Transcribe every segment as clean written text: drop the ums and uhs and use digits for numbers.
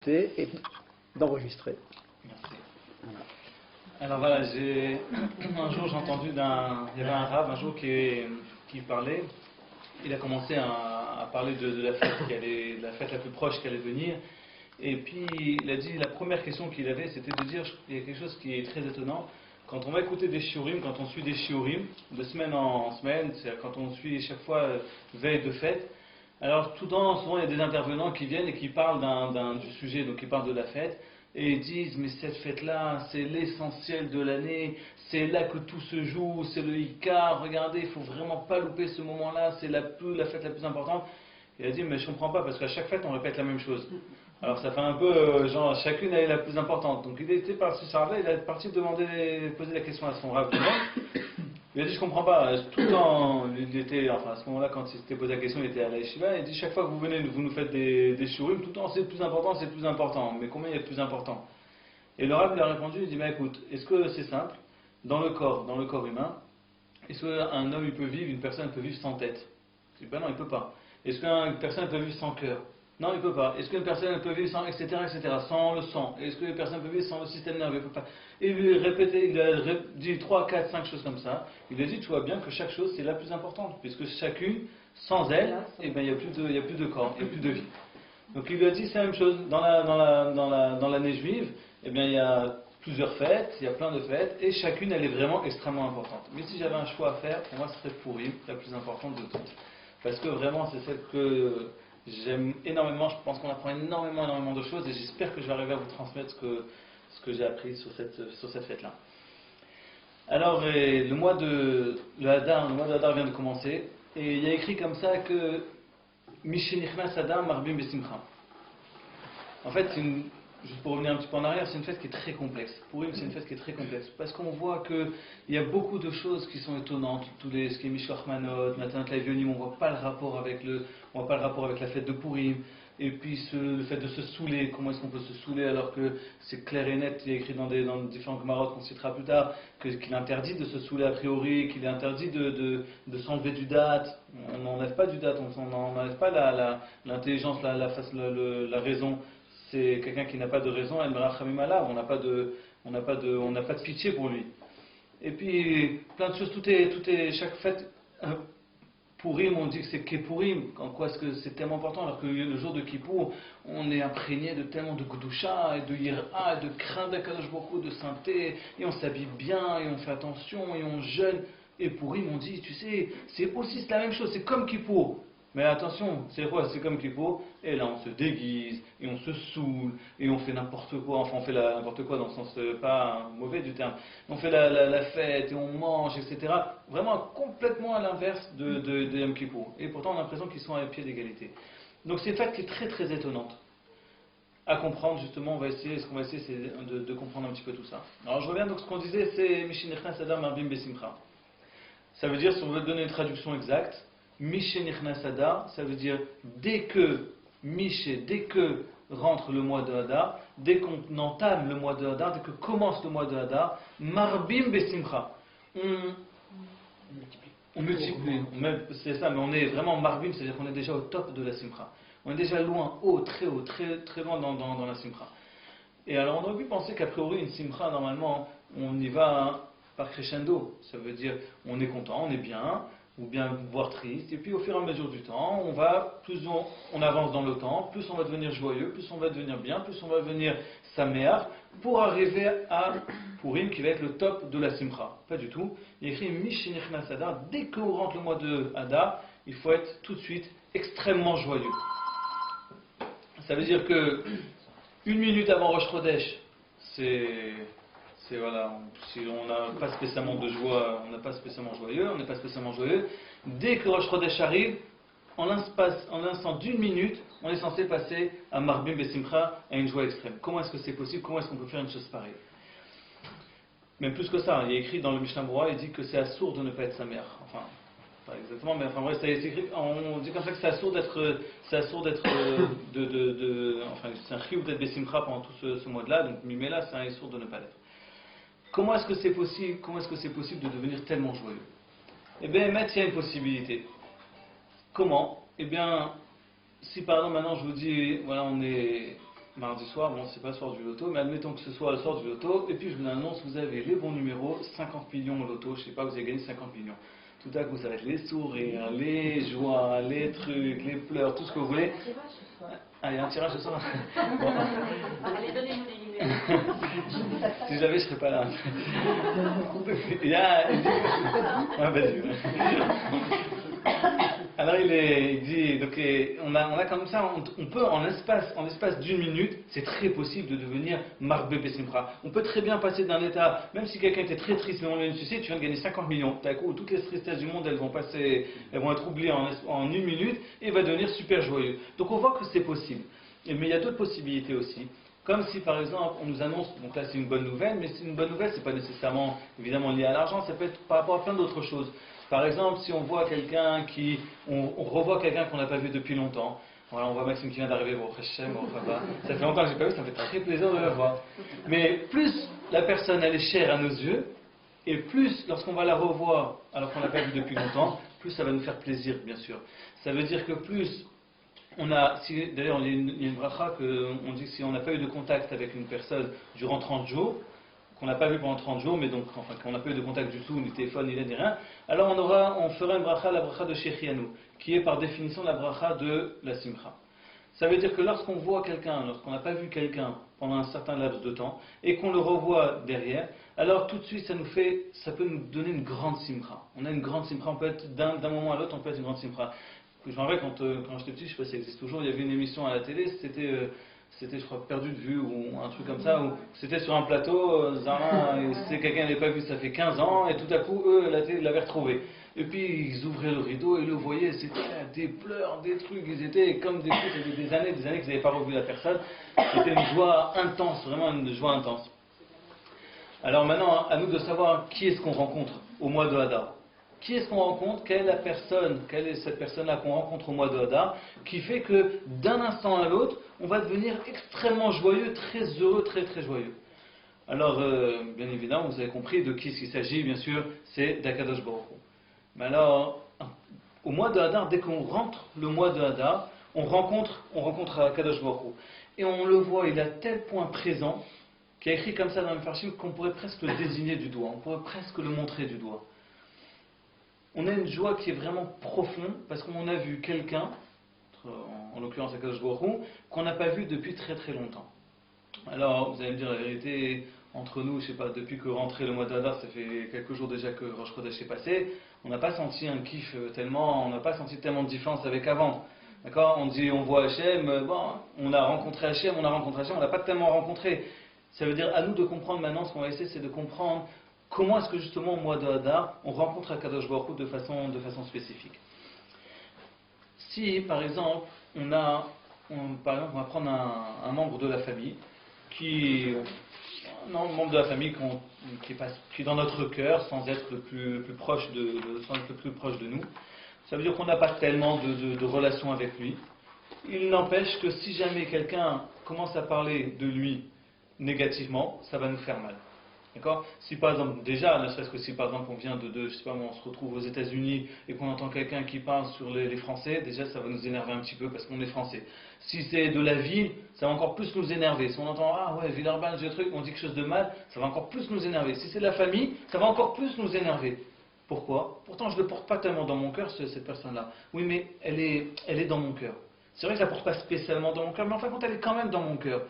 et d'enregistrer. Merci. Alors voilà, un jour j'ai entendu il y avait un rave un jour qui parlait. Il a commencé à parler de la fête la fête la plus proche qui allait venir. Et puis il a dit, la première question qu'il avait, c'était de dire, il y a quelque chose qui est très étonnant. Quand on va écouter des shiurim, quand on suit des shiurim, de semaine en semaine, c'est-à-dire quand on suit chaque fois veille de fête, alors tout le temps, souvent il y a des intervenants qui viennent et qui parlent du sujet, donc ils parlent de la fête, et ils disent, mais cette fête-là, c'est l'essentiel de l'année, c'est là que tout se joue, c'est le Icar, regardez, il ne faut vraiment pas louper ce moment-là, c'est la fête la plus importante. Il a dit, mais je ne comprends pas, parce qu'à chaque fête on répète la même chose. Alors ça fait un peu, genre, chacune est la plus importante. Donc il était parti sur là, il est parti poser la question à son rabbin. Il a dit, je comprends pas, tout le temps, il était, enfin à ce moment-là, quand il s'était posé la question, il était à la yeshiva, il dit, chaque fois que vous venez, vous nous faites des shurim, tout le temps c'est le plus important, c'est le plus important. Mais combien il y a de plus important? Et le rabbin lui a répondu, il dit, bah écoute, est-ce que c'est simple, dans le corps humain, est-ce qu'un homme il peut vivre, une personne peut vivre sans tête? Il dit, ben non, il peut pas. Est-ce qu'une personne peut vivre sans cœur? Non, il ne peut pas. Est-ce qu'une personne peut vivre sans, etc., sans le sang? Est-ce qu'une personne peut vivre sans le système nerveux? Il ne peut pas. Et il a dit 3, 4, 5 choses comme ça. Il a dit, tu vois bien que chaque chose, c'est la plus importante. Puisque chacune, sans elle, eh ben, il n'y a plus de corps, il n'y a plus de vie. Donc il lui a dit, c'est la même chose. Dans l'année juive, eh bien, il y a plusieurs fêtes, il y a plein de fêtes, et chacune, elle est vraiment extrêmement importante. Mais si j'avais un choix à faire, pour moi, ce serait Pourim, la plus importante de toutes. Parce que vraiment, c'est celle que j'aime énormément. Je pense qu'on apprend énormément de choses, et j'espère que je vais arriver à vous transmettre ce que j'ai appris sur cette fête-là. Alors, le Hadar vient de commencer, et il y a écrit comme ça que Mishenichnas Hadar Marbim Besimcha. En fait, juste pour revenir un petit peu en arrière, c'est une fête qui est très complexe. Pour lui, c'est une fête qui est très complexe. Parce qu'on voit qu'il y a beaucoup de choses qui sont étonnantes. Ce qui est Mishloach Manot, Matanat Lavionim, on ne voit pas le rapport avec la fête de Purim. Et puis le fait de se saouler, comment est-ce qu'on peut se saouler alors que c'est clair et net, il est écrit dans différents Gemarot qu'on citera plus tard, qu'il est interdit de se saouler a priori, qu'il est interdit de s'enlever du date. On n'enlève pas du date, on n'enlève pas l'intelligence, la raison. C'est quelqu'un qui n'a pas de raison, on n'a pas de pitié pour lui. Et puis plein de choses, chaque fête, Pourim, on dit que c'est Kepourim, en quoi est-ce que c'est tellement important, alors que le jour de Kippour, on est imprégné de tellement de Gdusha, et de Yira, et de crainte d'Akadosh Baruch Hu, de sainteté, et on s'habille bien, et on fait attention, et on jeûne. Et Pourim, on dit, tu sais, c'est aussi la même chose, c'est comme Kippour. Mais attention, c'est quoi? C'est comme Kippour, et là on se déguise, et on se saoule, et on fait n'importe quoi, enfin on fait n'importe quoi dans le sens pas mauvais du terme, on fait la fête, et on mange, etc. Vraiment complètement à l'inverse de Yom Kippour. Et pourtant on a l'impression qu'ils sont à pied d'égalité. Donc c'est une fête qui est très très étonnante. À comprendre justement, ce qu'on va essayer c'est de comprendre un petit peu tout ça. Alors je reviens, donc ce qu'on disait c'est Mishinechna Sadar Marbim Besimcha. Ça veut dire, si on veut donner une traduction exacte, Mishenichnas Hadar, ça veut dire dès que rentre le mois de Hadar, dès qu'on entame le mois de Hadar, dès que commence le mois de Hadar, Marbim Besimcha. On multiplie, c'est ça, mais on est vraiment Marbim, c'est-à-dire qu'on est déjà au top de la Simcha. On est déjà loin, très très loin dans la Simcha. Et alors on aurait pu penser qu'a priori une Simcha, normalement, on y va par crescendo. Ça veut dire on est content, on est bien, ou bien voire triste, et puis au fur et à mesure du temps, on avance dans le temps, plus on va devenir joyeux, plus on va devenir bien, plus on va devenir saméach, pour arriver à Purim qui va être le top de la Simcha. Pas du tout. Il y a écrit Mishenichnas Hadar, dès qu'on rentre le mois de Hadar, il faut être tout de suite extrêmement joyeux. Ça veut dire que une minute avant Rosh Chodesh, voilà, si on n'a pas spécialement de joie, on n'est pas spécialement joyeux. Dès que Rosh Chodesh arrive, en l'instant d'une minute, on est censé passer à Marbim Besimcha, à une joie extrême. Comment est-ce que c'est possible? Comment est-ce qu'on peut faire une chose pareille? Même plus que ça, il y a écrit dans le Mishnah Berurah, il dit que c'est assourd de ne pas être sa mère. Enfin, pas exactement, mais enfin, c'est écrit, on dit comme ça que c'est assourd d'être, enfin, c'est un chiyuv d'être Besimcha pendant tout ce mois-là, donc Mimela, c'est un assourd de ne pas l'être. Comment est-ce que c'est possible de devenir tellement joyeux? Eh bien, il y a une possibilité. Comment? Eh bien, si par exemple maintenant je vous dis, voilà, mardi soir, bon c'est pas le soir du loto, mais admettons que ce soit le soir du loto, et puis je vous annonce, vous avez les bons numéros, 50 millions au loto, je sais pas, vous avez gagné 50 millions. Tout à coup, ça va être les sourires, les joies, les trucs, les pleurs, tout ce que vous voulez. Ah, il y a un tirage ce soir. Bon. Allez, donnez-nous les numéros. Si j'avais, je serais pas là. Il y a... Ah, vas-y. Alors il dit, donc, on a comme ça, on peut en l'espace d'une minute, c'est très possible de devenir Marbe Bessimra. On peut très bien passer d'un état, même si quelqu'un était très triste, mais on lui a une suicide, tu viens de gagner 50 millions. D'un coup, toutes les tristesses du monde, elles vont être oubliées en une minute, et il va devenir super joyeux. Donc on voit que c'est possible. Mais il y a d'autres possibilités aussi. Comme si par exemple on nous annonce, donc là c'est une bonne nouvelle, mais c'est une bonne nouvelle, c'est pas nécessairement évidemment lié à l'argent, ça peut être par rapport à plein d'autres choses. Par exemple, si on voit quelqu'un on revoit quelqu'un qu'on n'a pas vu depuis longtemps. Voilà, on voit Maxime qui vient d'arriver au Hachem, au Rabat. Ça fait longtemps que je n'ai pas vu, ça me fait très plaisir de le voir. Mais plus la personne elle est chère à nos yeux, et plus lorsqu'on va la revoir alors qu'on l'a pas vue depuis longtemps, plus ça va nous faire plaisir, bien sûr. Ça veut dire que plus d'ailleurs, il y a une bracha qu'on dit que si on n'a pas eu de contact avec une personne durant 30 jours, qu'on n'a pas vu pendant 30 jours, mais donc, enfin, qu'on n'a pas eu de contact du tout, ni téléphone, ni rien, alors on fera une bracha, la bracha de Shechianu, qui est par définition la bracha de la Simcha. Ça veut dire que lorsqu'on voit quelqu'un, lorsqu'on n'a pas vu quelqu'un pendant un certain laps de temps, et qu'on le revoit derrière, alors tout de suite ça peut nous donner une grande Simcha. On a une grande Simcha, on peut être d'un moment à l'autre, on peut être une grande Simcha. Je me rappelle quand j'étais petit, je ne sais pas si ça existe toujours, il y avait une émission à la télé, c'était je crois perdu de vue ou un truc comme ça, où c'était sur un plateau, c'était quelqu'un n'avait pas vu ça fait 15 ans, et tout à coup eux la télé l'avaient retrouvé. Et puis ils ouvraient le rideau et le voyaient, c'était des pleurs, des trucs, ils étaient comme des trucs, c'était des années qu'ils n'avaient pas revu la personne, c'était une joie intense, vraiment une joie intense. Alors maintenant, à nous de savoir qui est-ce qu'on rencontre au mois de Hadar. Qui est-ce qu'on rencontre? Quelle est cette personne-là qu'on rencontre au mois de Hadar, qui fait que d'un instant à l'autre, on va devenir extrêmement joyeux, très heureux, très très joyeux. Alors, bien évidemment, vous avez compris de qui il s'agit, bien sûr, c'est d'Akadosh Baruch Hu. Mais alors, au mois de Hadar, dès qu'on rentre le mois de Hadar, on rencontre Akadosh Baruch Hu. Et on le voit, il est à tel point présent, qu'il y a écrit comme ça dans le Farshim, qu'on pourrait presque le désigner du doigt, on pourrait presque le montrer du doigt. On a une joie qui est vraiment profonde parce qu'on a vu quelqu'un, en l'occurrence Akadosh Baruch Hu, qu'on n'a pas vu depuis très très longtemps. Alors vous allez me dire la vérité, entre nous, je sais pas, depuis que rentré le mois d'Adar, ça fait quelques jours déjà que Rosh Chodesh est passé, on n'a pas senti un kiff tellement, on n'a pas senti tellement de différence avec avant. D'accord? On dit on voit Hachem, bon, on a rencontré Hachem, on n'a pas tellement rencontré. Ça veut dire à nous de comprendre maintenant, ce qu'on va essayer c'est de comprendre comment est-ce que justement au mois de Hadar, on rencontre Akadosh Baruch Hu de façon spécifique. Si par exemple, on va prendre un membre de la famille qui est dans notre cœur sans être le plus proche de nous. Ça veut dire qu'on n'a pas tellement de relation avec lui. Il n'empêche que si jamais quelqu'un commence à parler de lui négativement, ça va nous faire mal. D'accord? Si par exemple, déjà, ne serait-ce que si par exemple on vient je sais pas, on se retrouve aux États-Unis et qu'on entend quelqu'un qui parle sur les Français, déjà ça va nous énerver un petit peu parce qu'on est Français. Si c'est de la ville, ça va encore plus nous énerver. Si on entend ah ouais, Villeurbanne, j'ai un truc, on dit quelque chose de mal, ça va encore plus nous énerver. Si c'est de la famille, ça va encore plus nous énerver. Pourquoi? Pourtant je ne le porte pas tellement dans mon cœur, cette personne-là. Oui, mais elle est dans mon cœur. C'est vrai que je ne la porte pas spécialement dans mon cœur, mais en fin de compte, elle est quand même dans mon cœur.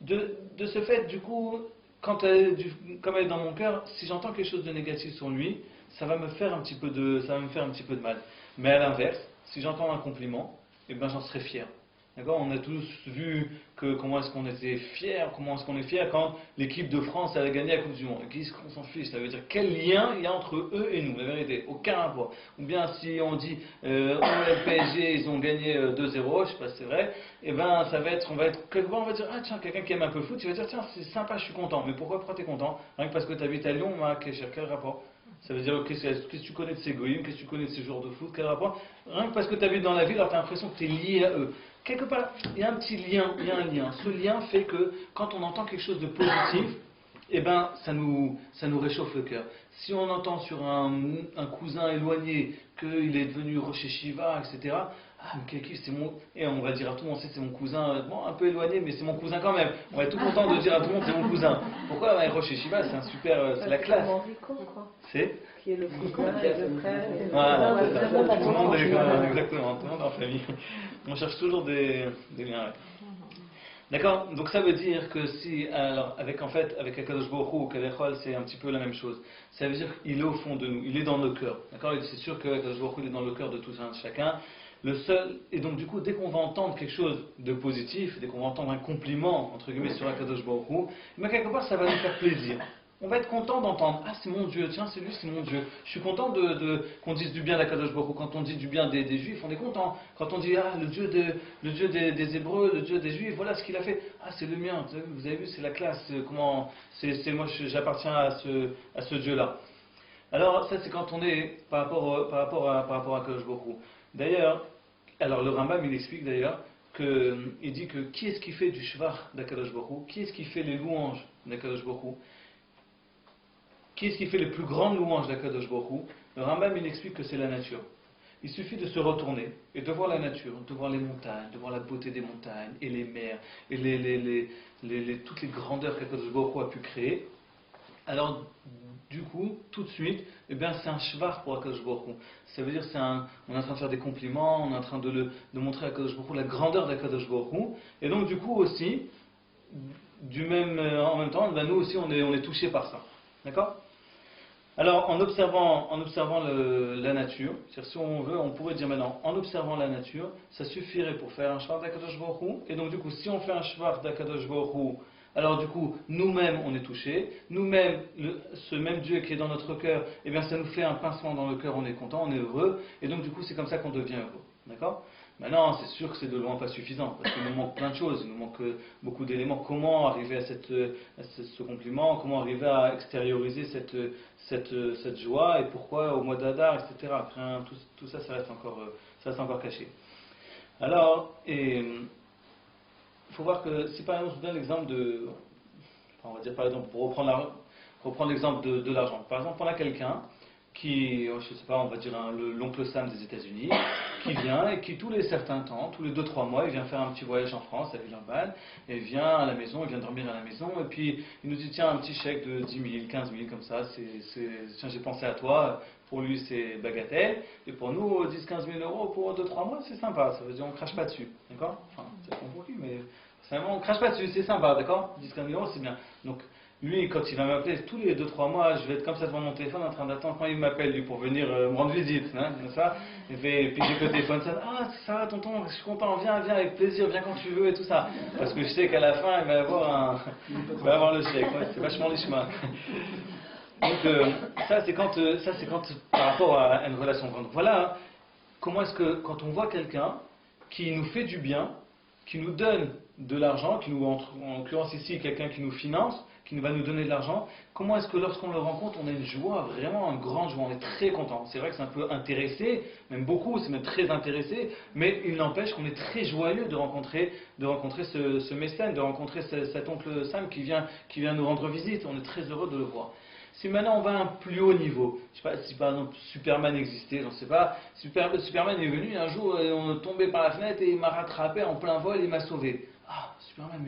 De ce fait, du coup, comme elle est dans mon cœur, si j'entends quelque chose de négatif sur lui, ça va me faire un petit peu de mal. Mais à l'inverse, si j'entends un compliment, eh ben j'en serai fier. D'accord? On a tous vu comment est-ce qu'on était fiers, comment est-ce qu'on est fiers quand l'équipe de France a gagné la Coupe du Monde. Qu'est-ce qu'on s'en fiche? Ça veut dire quel lien il y a entre eux et nous? La vérité, aucun rapport. Ou bien si on dit le PSG ils ont gagné 2-0, je sais pas si c'est vrai, et ben on va être quelque part, on va dire ah tiens, quelqu'un qui aime un peu le foot, il va dire tiens c'est sympa, je suis content. Mais pourquoi t'es content? Rien que parce que tu habites à Lyon, quel rapport? Ça veut dire qu'est-ce que tu connais de ces goïms, qu'est-ce que tu connais de ces joueurs de foot, quel rapport? Rien que parce que tu habites dans la ville, alors tu as l'impression que tu es lié à eux. Quelque part, il y a un petit lien, il y a un lien. Ce lien fait que quand on entend quelque chose de positif, eh ben, ça nous réchauffe le cœur. Si on entend sur un cousin éloigné qu'il est devenu Rosh Shiva, etc., ah, mais c'est mon... Et on va dire à tout le monde, c'est mon cousin, bon, un peu éloigné, mais c'est mon cousin quand même. On va être tout content de dire à tout le monde, c'est mon cousin. Pourquoi Rosh Yeshiva, c'est un super, c'est la classe. C'est qui est le cousin et le frère. Voilà, tout le monde est quand même, exactement, tout le monde en famille. On cherche toujours des liens. Ouais. D'accord. Donc ça veut dire que si, alors avec en fait, avec Akadosh Baruch Hu ou Kavechol, c'est un petit peu la même chose. Ça veut dire qu'il est au fond de nous, il est dans nos cœurs. D'accord. C'est sûr que Akadosh Baruch Hu il est dans le cœur de tous un de chacun. Le seul, et donc du coup, dès qu'on va entendre quelque chose de positif, dès qu'on va entendre un compliment entre guillemets sur Akadosh Baruch Hu, mais quelque part ça va nous faire plaisir. On va être content d'entendre, ah c'est mon Dieu, tiens c'est lui, c'est mon Dieu. Je suis content qu'on dise du bien d'Akadosh Baruch Hu. Quand on dit du bien des Juifs, on est content. Quand on dit, ah le Dieu des Hébreux, le Dieu des Juifs, voilà ce qu'il a fait. Ah c'est le mien, vous avez vu, c'est la classe, comment, c'est moi j'appartiens à ce Dieu-là. Alors ça c'est quand on est par rapport à Akadosh Baruch Hu. D'ailleurs, alors le Rambam il explique d'ailleurs, il dit que qui est-ce qui fait du shvach d'Akadosh Baruch Hu? Qui est-ce qui fait les louanges d'Akadosh Baruch Hu? Qui est-ce qui fait les plus grandes louanges d'Akadosh Baruch Hu? Le Rambam il explique que c'est la nature. Il suffit de se retourner et de voir la nature, de voir les montagnes, de voir la beauté des montagnes et les mers et toutes les grandeurs qu'Akadosh Baruch Hu a pu créer. Alors, du coup, tout de suite, eh bien, c'est un shvar pour Akadosh Baruch Hu. Ça veut dire on est en train de faire des compliments, on est en train de montrer à Akadosh Baruch Hu la grandeur d'Akadosh Baruch Hu. Et donc, du coup, aussi, en même temps, ben, nous aussi, on est touchés par ça. D'accord? Alors, en observant la nature, c'est-à-dire, si on veut, on pourrait dire maintenant, en observant la nature, ça suffirait pour faire un shvar d'Akadosh Baruch Hu. Et donc, du coup, si on fait un shvar d'Akadosh Baruch Hu, alors du coup, nous-mêmes on est touchés, nous-mêmes, ce même Dieu qui est dans notre cœur, eh bien ça nous fait un pincement dans le cœur, on est content, on est heureux, et donc du coup c'est comme ça qu'on devient heureux. D'accord? Maintenant, c'est sûr que c'est de loin pas suffisant, parce qu'il nous manque plein de choses, il nous manque beaucoup d'éléments. Comment arriver à ce compliment, comment arriver à extérioriser cette joie, et pourquoi au mois d'Adar, etc. Après, tout ça, ça reste encore caché. Alors, il faut voir que si par exemple je vous donne l'exemple on va dire par exemple, pour reprendre l'exemple de l'argent. Par exemple, on a quelqu'un qui, je sais pas, on va dire l'oncle Sam des États-Unis, qui vient et qui tous les certains temps, tous les 2-3 mois, il vient faire un petit voyage en France à Villeurbanne, et il vient à la maison, il vient dormir à la maison, et puis il nous dit tiens, un petit chèque de 10 000, 15 000 comme ça, tiens j'ai pensé à toi. Pour lui c'est bagatelle, et pour nous 10-15 000 euros pour 2-3 mois c'est sympa, ça veut dire on crache pas dessus, d'accord? Enfin, c'est bon pour lui, mais vraiment on crache pas dessus, c'est sympa, d'accord? 10-15 000 euros c'est bien. Donc lui quand il va m'appeler tous les 2-3 mois, je vais être comme ça devant mon téléphone en train d'attendre quand il m'appelle lui pour venir me rendre visite, hein, comme ça, et puis j'ai le téléphone, ça, ah c'est ça tonton, je suis content, viens avec plaisir, viens quand tu veux et tout ça, parce que je sais qu'à la fin il va avoir le chèque, ouais, c'est vachement lishma. Donc ça c'est quand par rapport à une relation. Donc voilà comment est-ce que quand on voit quelqu'un qui nous fait du bien, qui nous donne de l'argent, en l'occurrence ici quelqu'un qui nous finance, qui va nous donner de l'argent, comment est-ce que lorsqu'on le rencontre on a une joie, vraiment une grande joie, on est très content. C'est vrai que c'est un peu intéressé, même beaucoup, c'est même très intéressé, mais il n'empêche qu'on est très joyeux de rencontrer ce mécène, de rencontrer cet oncle Sam qui vient nous rendre visite, on est très heureux de le voir. Si maintenant on va à un plus haut niveau, je sais pas si par exemple Superman existait, j'en sais pas, Superman est venu un jour, on est tombé par la fenêtre et il m'a rattrapé en plein vol et il m'a sauvé. Ah, Superman,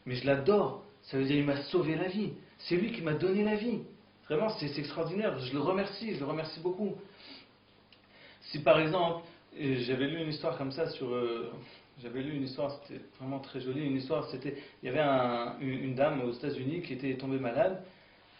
mais je l'adore, ça veut dire il m'a sauvé la vie, c'est lui qui m'a donné la vie. Vraiment, c'est extraordinaire, je le remercie beaucoup. Si par exemple, j'avais lu une histoire comme ça j'avais lu une histoire, c'était vraiment très joli, il y avait une dame aux États-Unis qui était tombée malade.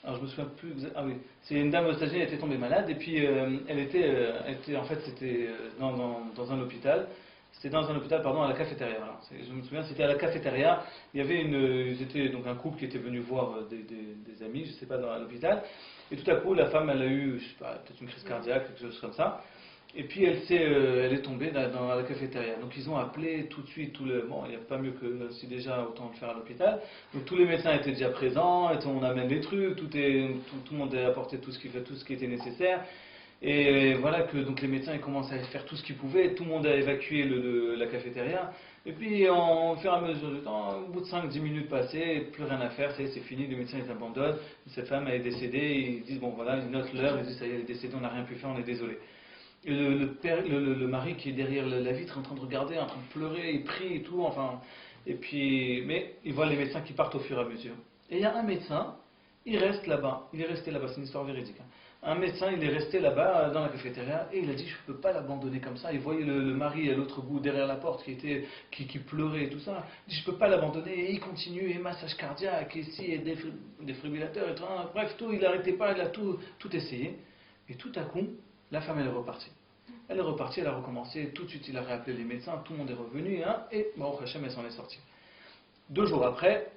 Alors je me souviens plus. Ah oui, c'est une dame aux États-Unis, elle était tombée malade et puis elle était en fait c'était dans un hôpital. C'était dans un hôpital, pardon, à la cafétéria. Voilà. Je me souviens, c'était à la cafétéria. Il y avait c'était donc un couple qui était venu voir des amis, je sais pas, dans l'hôpital. Et tout à coup, la femme, elle a eu, je sais pas, peut-être une crise cardiaque, quelque chose comme ça. Et puis elle est tombée dans la cafétéria. Donc ils ont appelé tout de suite bon, il n'y a pas mieux que si déjà autant le faire à l'hôpital. Donc tous les médecins étaient déjà présents, et on amène des trucs, tout le monde a apporté tout ce qui était nécessaire. Et voilà que donc les médecins ils commencent à faire tout ce qu'ils pouvaient, tout le monde a évacué la cafétéria. Et puis au fur et à mesure du temps, au bout de 5-10 minutes passées, plus rien à faire, c'est fini, les médecins ils abandonnent, cette femme elle est décédée, ils disent bon voilà, ils notent l'heure, ils disent ça y est, elle est décédée, on n'a rien pu faire, on est désolé. Et le mari qui est derrière la vitre en train de regarder, en train de pleurer, il prie et tout, enfin. Et puis, mais il voit les médecins qui partent au fur et à mesure. Et il y a un médecin, il reste là-bas, il est resté là-bas, c'est une histoire véridique. Un médecin, il est resté là-bas dans la cafétéria et il a dit je ne peux pas l'abandonner comme ça. Il voyait le mari à l'autre bout, derrière la porte, qui pleurait et tout ça. Il dit je ne peux pas l'abandonner et il continue, et massage cardiaque, et ici, et défibrillateur, et tout. Bref, tout, il n'arrêtait pas, il a tout essayé. Et tout à coup, la femme elle est repartie. Elle est repartie, elle a recommencé, tout de suite il a réappelé les médecins, tout le monde est revenu, hein, et Baruch Hashem, elle s'en est sortie. 2 jours après,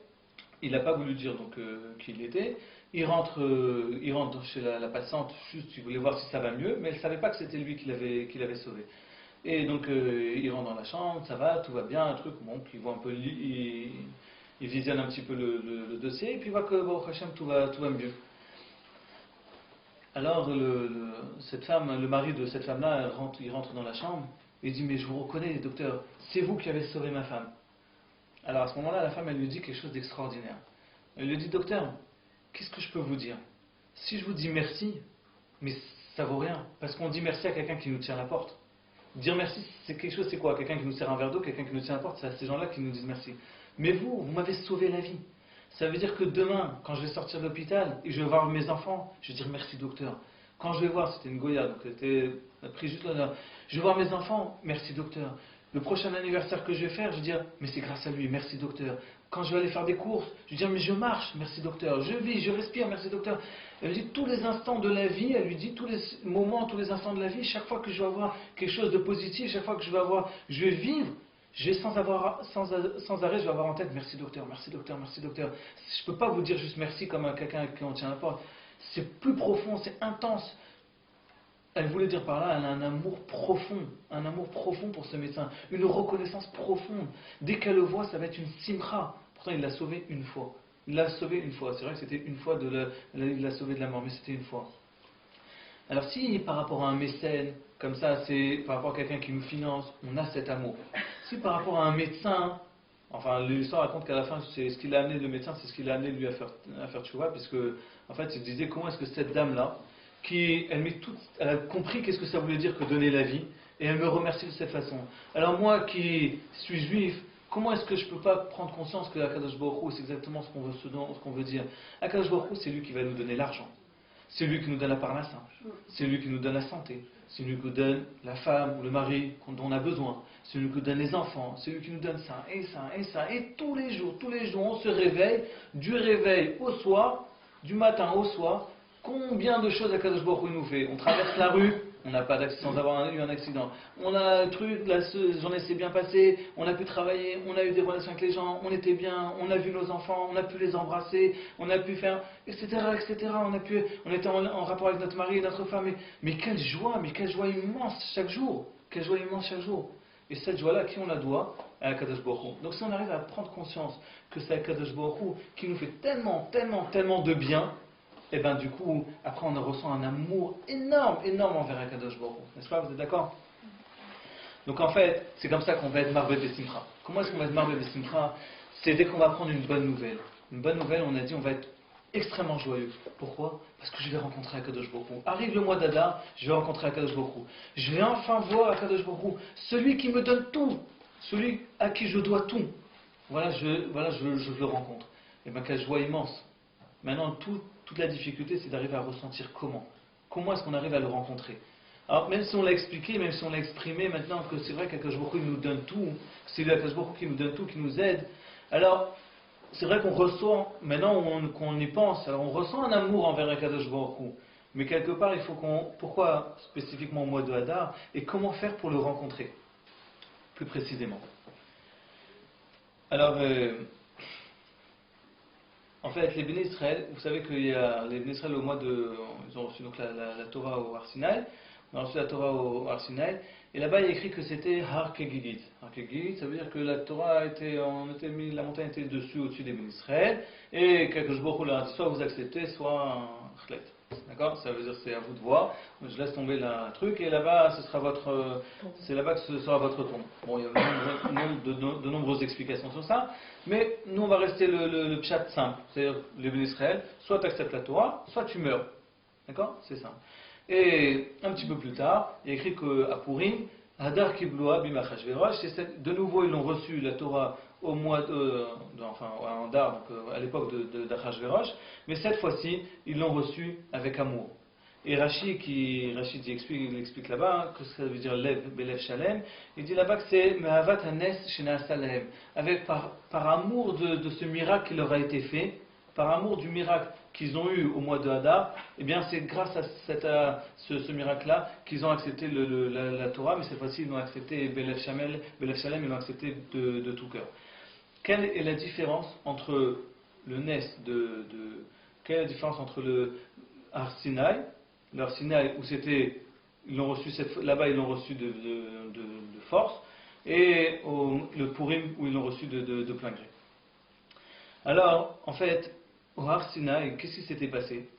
il n'a pas voulu dire donc qui il était. Il rentre chez la patiente, juste il voulait voir si ça va mieux, mais elle ne savait pas que c'était lui qui l'avait sauvé. Et donc il rentre dans la chambre, ça va, tout va bien, un truc, bon, il voit un peu, il visionne un petit peu le dossier, et puis il voit que Baruch Hashem, tout va mieux. Alors cette femme, le mari de cette femme-là, il rentre dans la chambre, et il dit mais je vous reconnais, docteur, c'est vous qui avez sauvé ma femme. Alors à ce moment-là, la femme elle lui dit quelque chose d'extraordinaire. Elle lui dit docteur, qu'est-ce que je peux vous dire? Si je vous dis merci, mais ça vaut rien, parce qu'on dit merci à quelqu'un qui nous tient la porte. Dire merci, c'est quelque chose, c'est quoi? Quelqu'un qui nous sert un verre d'eau, quelqu'un qui nous tient la porte, c'est à ces gens-là qui nous disent merci. Mais vous m'avez sauvé la vie. Ça veut dire que demain, quand je vais sortir de l'hôpital et je vais voir mes enfants, je vais dire merci docteur. Quand je vais voir, c'était une Goya, donc c'était pris juste là, je vais voir mes enfants, merci docteur. Le prochain anniversaire que je vais faire, je vais dire mais c'est grâce à lui, merci docteur. Quand je vais aller faire des courses, je vais dire mais je marche, merci docteur. Je vis, je respire, merci docteur. Elle me dit tous les instants de la vie, elle lui dit tous les moments, tous les instants de la vie, chaque fois que je vais avoir quelque chose de positif, chaque fois que je vais vivre, je vais sans arrêt, je vais avoir en tête merci docteur, merci docteur, merci docteur. Je ne peux pas vous dire juste merci comme à quelqu'un qui en tient la porte. C'est plus profond, c'est intense. Elle voulait dire par là, elle a un amour profond pour ce médecin, une reconnaissance profonde. Dès qu'elle le voit, ça va être une simcha. Pourtant, il l'a sauvé une fois. Il l'a sauvé une fois. C'est vrai que c'était une fois, il l'a sauvé de la mort, mais c'était une fois. Alors si par rapport à un mécène, comme ça, c'est par rapport à quelqu'un qui nous finance, on a cet amour. Si par rapport à un médecin, enfin l'histoire raconte qu'à la fin, c'est ce qu'il a amené le médecin, c'est ce qu'il a amené lui à faire tchouva, puisque en fait il disait comment est-ce que cette dame-là, elle a compris qu'est-ce que ça voulait dire que donner la vie, et elle me remercie de cette façon. Alors moi qui suis juif, comment est-ce que je ne peux pas prendre conscience que Akadosh Baruch Hu, c'est exactement ce qu'on veut dire. Akadosh Baruch Hu, c'est lui qui va nous donner l'argent. C'est lui qui nous donne la parnassa. C'est lui qui nous donne la santé. C'est lui qui nous donne la femme ou le mari dont on a besoin. C'est lui qui nous donne les enfants. C'est lui qui nous donne ça et ça et ça. Et tous les jours, on se réveille, du réveil au soir, du matin au soir. Combien de choses Akadosh Baruch Hu nous fait? On traverse la rue, on n'a pas d'accident sans avoir eu un accident. On a un truc, la journée s'est bien passée, on a pu travailler, on a eu des relations avec les gens, on était bien, on a vu nos enfants, on a pu les embrasser, on a pu faire, etc., etc. On était en rapport avec notre mari et notre femme. Mais quelle joie immense chaque jour. Quelle joie immense chaque jour. Et cette joie-là, à qui on la doit? À Akadosh Baruch Hu. Donc si on arrive à prendre conscience que c'est Akadosh Baruch Hu qui nous fait tellement de bien, et bien du coup, après on ressent un amour énorme envers Akadosh Baruch Hu. N'est-ce pas? Vous êtes d'accord? Donc en fait, c'est comme ça qu'on va être marvé besimcha. Comment est-ce qu'on va être marvé besimcha? C'est dès qu'on va apprendre une bonne nouvelle. Une bonne nouvelle, on a dit, on va être extrêmement joyeux. Pourquoi? Parce que je vais rencontrer Akadosh Baruch Hu. Arrive le mois d'Adar, je vais rencontrer Akadosh Baruch Hu. Je vais enfin voir Akadosh Baruch Hu, celui qui me donne tout, celui à qui je dois tout. Voilà, je le rencontre. Et bien quelle joie immense. Maintenant, toute la difficulté, c'est d'arriver à ressentir comment. Comment est-ce qu'on arrive à le rencontrer? Alors, même si on l'a expliqué, même si on l'a exprimé, maintenant que c'est vrai qu'Akadosh Baruch Hu nous donne tout, c'est l'Akadosh Baruch Hu qui nous donne tout, qui nous aide, alors, c'est vrai qu'on ressent, maintenant qu'on y pense, alors on ressent un amour envers Akadosh Baruch Hu. Mais quelque part, il faut pourquoi spécifiquement au mois de Hadar, et comment faire pour le rencontrer, plus précisément. Alors, en fait, les Béné Israël, vous savez qu'il y a les Béné Israël au mois de... Ils ont reçu donc la Torah au Har Sinaï. On a reçu la Torah au Har Sinaï. Et là-bas, il y a écrit que c'était Har Kegillit. Har Kegillit, ça veut dire que la Torah la montagne était dessus, au-dessus des Béné Israël. Et quelque chose là, soit vous acceptez, soit un chlet. D'accord? Ça veut dire c'est à vous de voir. Je laisse tomber le truc et là-bas, c'est là-bas que ce sera votre tombe. Bon, il y a de nombreuses explications sur ça, mais nous on va rester le pshat simple, c'est-à-dire les Béné Israël, soit tu acceptes la Torah, soit tu meurs. D'accord? C'est ça. Et un petit peu plus tard, il y a écrit qu'à Purim, Hadar Kibloa Bim Achashverosh, de nouveau ils ont reçu la Torah au mois enfin en Dar, donc à l'époque d'Achashverosh, mais cette fois-ci, ils l'ont reçu avec amour. Et Rachid il explique là-bas, que ça veut dire Lev, Belev Shalem, il dit là-bas que c'est Mehavat Hanes Shena'asa Lahem, avec par amour de ce miracle qui leur a été fait, par amour du miracle qu'ils ont eu au mois de Hadar, eh bien c'est grâce à ce miracle-là qu'ils ont accepté la Torah, mais cette fois-ci ils l'ont accepté Belev Shalem, ils l'ont accepté de tout cœur. Quelle est la différence entre le Nes quelle est la différence entre le Har Sinai, leur Sinaï où c'était, ils l'ont reçu là-bas ils l'ont reçu de force, et le Purim où ils l'ont reçu de plein gré. Alors, en fait, au Har Sinaï, qu'est-ce qui s'était passé?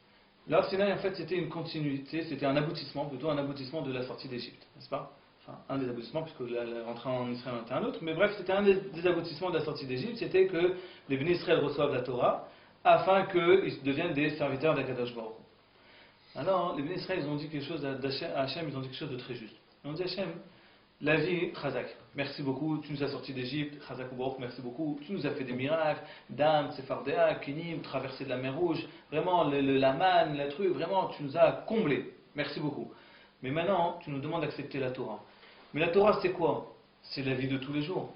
Le Har Sinaï, en fait, c'était une continuité, c'était un aboutissement de la sortie d'Égypte, n'est-ce pas? Enfin, un des aboutissements, puisque la rentrée en Israël était un autre, mais bref, c'était un des aboutissements de la sortie d'Égypte, c'était que les Bénis Israël reçoivent la Torah, afin qu'ils deviennent des serviteurs d'Akadosh Baruch Hu. Alors, les Bénis Israël, ils ont dit quelque chose à Hachem, ils ont dit quelque chose de très juste. Ils ont dit à Hachem, la vie, Chazak, merci beaucoup, tu nous as sortis d'Égypte, Chazak ou Baruch, merci beaucoup, tu nous as fait des miracles, Dam, Sefardéa, Kinim, traverser de la mer Rouge, vraiment, la manne, le truc, vraiment, tu nous as comblés, merci beaucoup. Mais maintenant, tu nous demandes d'accepter la Torah. Mais la Torah, c'est quoi? C'est la vie de tous les jours.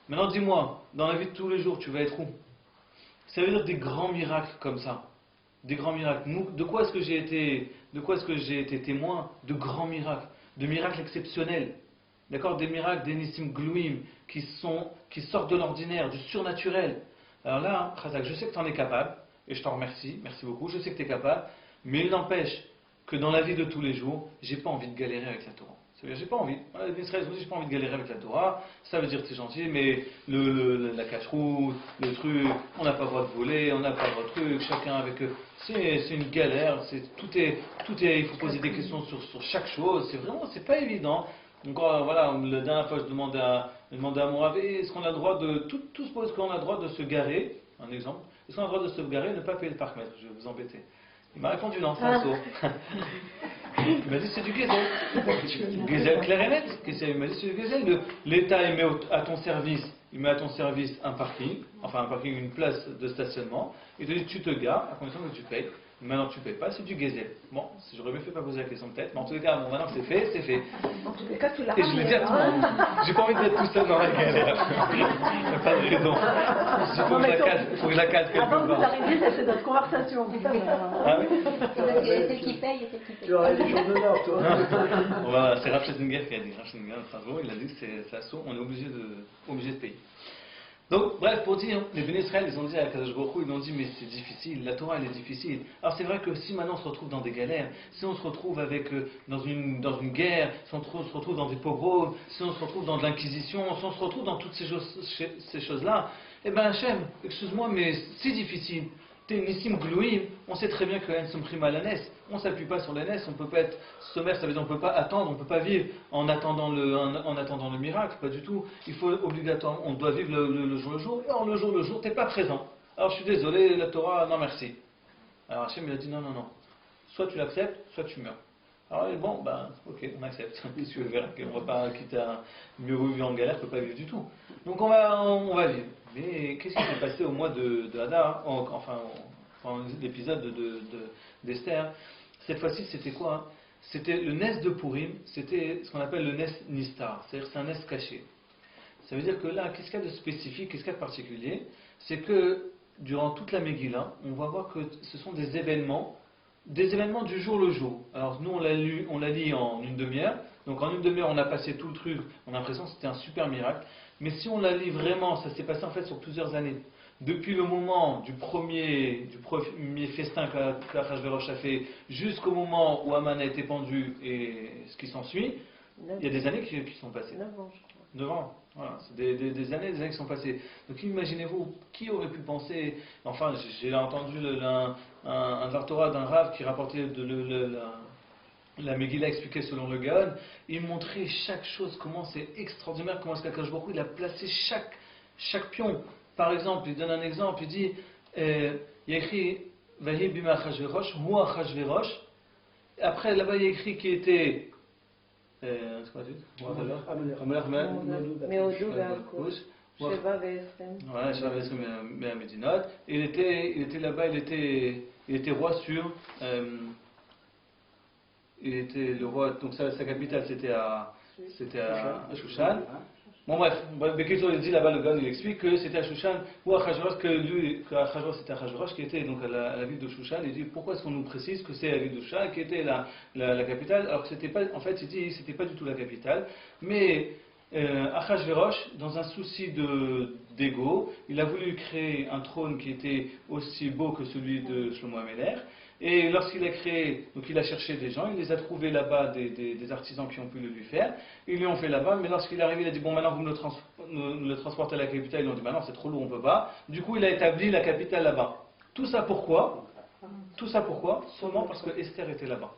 Maintenant, dis-moi, dans la vie de tous les jours, tu vas être où? Ça veut dire des grands miracles comme ça. Des grands miracles. De quoi est-ce que j'ai été témoin? De grands miracles. De miracles exceptionnels. D'accord? Des miracles, des nissim glouim, qui sortent de l'ordinaire, du surnaturel. Alors là, Chazak, je sais que tu en es capable, et je t'en remercie, merci beaucoup, je sais que tu es capable, mais il n'empêche que dans la vie de tous les jours, j'ai pas envie de galérer avec la Torah. C'est-à-dire, j'ai pas envie. Les Israéliens ont dit, j'ai pas envie de galérer avec la Torah. Ça veut dire que c'est gentil, mais la cache-route, le truc, on n'a pas le droit de voler, on n'a pas le droit de truc, chacun avec eux. C'est une galère, il faut poser des questions sur chaque chose. C'est pas évident. Donc voilà, la dernière fois je demandais à Mourav, est-ce qu'on a le droit est-ce qu'on a le droit de se garer, un exemple, est-ce qu'on a le droit de se garer et ne pas payer le parc-mètre? Je vais vous embêter. Il m'a répondu non, c'est un saut. Il m'a dit c'est du gazelle. Gazelle clair et net. Il m'a dit c'est du gazelle. L'État il met à ton service un parking, une place de stationnement. Il te dit tu te gares à condition que tu payes. Maintenant tu ne payes pas, c'est du gazelle. Bon, si j'aurais mieux fait pas poser la question peut-être, mais en tous les cas, bon, maintenant que c'est fait, c'est fait. En tous les cas, tu l'as. Et je l'ai dit à tout le monde. J'ai pas envie d'être tout seul dans la galère. Il n'y a pas de raison. Il faut que je la cale quelque part. Avant que vous arriviez, c'est notre conversation. Ah oui? C'est qui paye et c'est qui paye. Tu aurais des jours d'honneur, toi. C'est Rav Schetzinger qui a dit. Rav Schetzinger, un jour, il a dit que c'est assaut, on est obligé de payer. Donc, bref, pour dire, les Bénis Israël, ils ont dit à Kadosh Baruch Hu, ils ont dit, mais c'est difficile, la Torah, elle est difficile. Alors, c'est vrai que si maintenant on se retrouve dans des galères, si on se retrouve dans une guerre, si on se retrouve dans des pogroms, si on se retrouve dans de l'inquisition, si on se retrouve dans toutes ces choses-là, eh bien, Hachem, excuse-moi, mais c'est difficile. T'es Nissim Glouim, on sait très bien que Hen Somchim al Nes, on ne s'appuie pas sur la Nes, on ne peut pas être sommaire, ça veut dire on ne peut pas attendre, on ne peut pas vivre en attendant le miracle, pas du tout. Il faut obligatoirement, on doit vivre le jour le jour, et alors le jour, tu n'es pas présent. Alors je suis désolé, la Torah, non merci. Alors Hachem il a dit non, soit tu l'acceptes, soit tu meurs. Alors bon, ben ok, on accepte. Qu'est-ce que tu veux faire? On ne va pas quitter mieux vivre en galère, on ne peut pas vivre du tout. Donc on va vivre. Mais qu'est-ce qui s'est passé au mois de Hadar, enfin l'épisode d'Esther? Cette fois-ci, c'était quoi? C'était le Nes de Purim, c'était ce qu'on appelle le Nes Nistar, c'est-à-dire c'est un Nes caché. Ça veut dire que là, qu'est-ce qu'il y a de spécifique, qu'est-ce qu'il y a de particulier? C'est que durant toute la Megillah, on va voir que ce sont des événements du jour le jour. Alors nous, on l'a lu en une demi-heure. Donc en une demi-heure, on a passé tout le truc. On a l'impression que c'était un super miracle. Mais si on la lit vraiment, ça s'est passé en fait sur plusieurs années. Depuis le moment du premier festin qu'Achashverosh a fait, jusqu'au moment où Haman a été pendu et ce qui s'ensuit, il y a des années qui sont passées. 9 ans, je crois. 9 ans. Voilà, c'est des années qui sont passées. Donc imaginez-vous, qui aurait pu penser... Enfin, j'ai entendu un Vartora d'un Rav qui rapportait la Megillah expliquée selon le Gaon. Il montrait chaque chose, comment c'est extraordinaire, comment est-ce qu'Akadosh Baruch Hu il a placé chaque pion. Par exemple, il donne un exemple, il dit, il y a écrit Vahi bima Achashverosh, Hu Achashverosh, Après, là-bas, il y a écrit qui était. C'est quoi מהודו והכוש, שבע ועשרים. Voilà, j'avais mes Médinote. Il était là-bas, il était roi sur. Il était le roi, donc sa capitale c'était à Shushan. Bon bref, Bekito il dit là-bas, le gars il explique que c'était à Shushan ou à Achashverosh, que Achashverosh c'était Achashverosh qui était donc à la ville de Shushan. Il dit pourquoi est-ce qu'on nous précise que c'est la ville de Shushan qui était la capitale, alors que c'était pas, en fait il dit c'était pas du tout la capitale, mais Achashverosh, dans un souci d'ego, il a voulu créer un trône qui était aussi beau que celui de Shlomo HaMelech. Et lorsqu'il a créé, donc il a cherché des gens, il les a trouvés là-bas, des artisans qui ont pu le lui faire, ils lui ont fait là-bas, mais lorsqu'il est arrivé, il a dit bon maintenant vous me le transportez à la capitale, ils ont dit maintenant c'est trop lourd, on peut pas. Du coup il a établi la capitale là-bas. Tout ça pourquoi? Seulement parce que Esther était là-bas.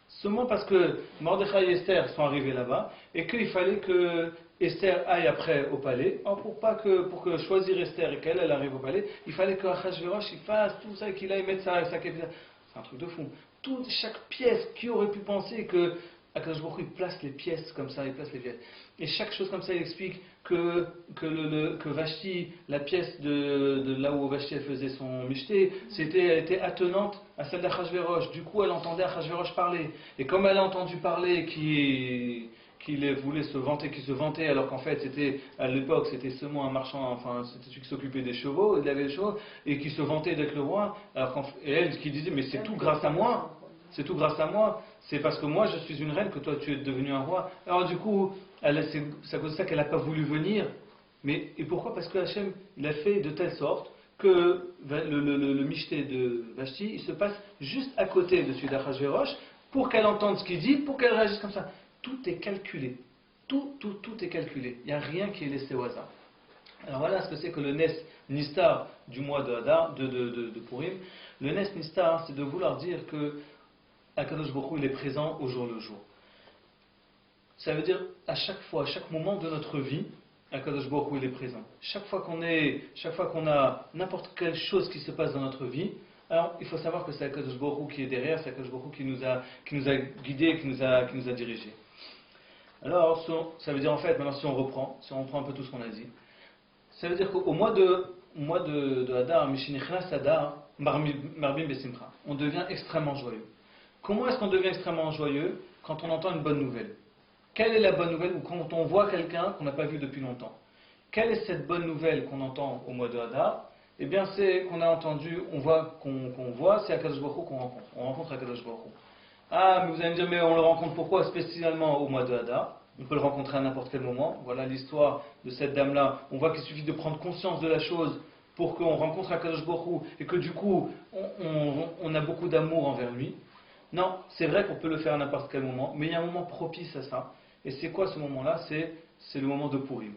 Seulement parce que Mordechai et Esther sont arrivés là-bas, et qu'il fallait que Esther aille après au palais. Or, pour que choisir Esther et qu'elle arrive au palais, il fallait que Achashverosh il fasse tout ça et qu'il aille mettre sa capitale. C'est un truc de fou. Chaque pièce, qui aurait pu penser que Akadosh Baruch Hu, il place les pièces comme ça, il place les pièces. Et chaque chose comme ça, il explique que Vashti, la pièce de là où Vashti elle faisait son michté, elle était attenante à celle d'Achashverosh. Du coup, elle entendait Achashverosh parler. Et comme elle a entendu parler qu'il voulait se vantait, alors qu'en fait, à l'époque, c'était seulement un marchand, enfin, c'était celui qui s'occupait des chevaux, il avait les chevaux, et qui se vantait d'être le roi, et elle qui disait, mais c'est tout grâce à moi, c'est parce que moi je suis une reine que toi tu es devenu un roi. Alors du coup, c'est à cause de ça qu'elle n'a pas voulu venir. Et pourquoi? Parce que Hachem, il a fait de telle sorte que le michté de Vashti, il se passe juste à côté de celui d'Achashverosh, pour qu'elle entende ce qu'il dit, pour qu'elle réagisse comme ça. Tout est calculé. Tout est calculé. Il n'y a rien qui est laissé au hasard. Alors voilà ce que c'est que le Nes Nistar du mois de Hadar, de Purim. Le Nes Nistar, c'est de vouloir dire que Akadosh Baruch Hu, il est présent au jour le jour. Ça veut dire à chaque fois, à chaque moment de notre vie, Akadosh Baruch Hu, il est présent. Chaque fois qu'on a n'importe quelle chose qui se passe dans notre vie, alors il faut savoir que c'est Akadosh Baruch Hu qui est derrière, c'est Akadosh Baruch Hu qui nous a guidés, qui nous a dirigés. Alors, ça veut dire en fait, maintenant si on reprend un peu tout ce qu'on a dit, ça veut dire qu'au mois de Hadar, Mishinichnas Hadar, Marbim Besimcha, on devient extrêmement joyeux. Comment est-ce qu'on devient extrêmement joyeux? Quand on entend une bonne nouvelle. Quelle est la bonne nouvelle? Ou quand on voit quelqu'un qu'on n'a pas vu depuis longtemps. Quelle est cette bonne nouvelle qu'on entend au mois de Hadar? Eh bien, c'est qu'on a entendu, qu'on voit, c'est Akadosh Baruch Hu qu'on rencontre. On rencontre Akadosh Baruch Hu. Ah, mais vous allez me dire, mais on le rencontre pourquoi spécialement au mois de Hadar? On peut le rencontrer à n'importe quel moment. Voilà l'histoire de cette dame-là. On voit qu'il suffit de prendre conscience de la chose pour qu'on rencontre Akadosh Baruch Hu et que du coup, on a beaucoup d'amour envers lui. Non, c'est vrai qu'on peut le faire à n'importe quel moment, mais il y a un moment propice à ça. Et c'est quoi ce moment-là? C'est le moment de Purim.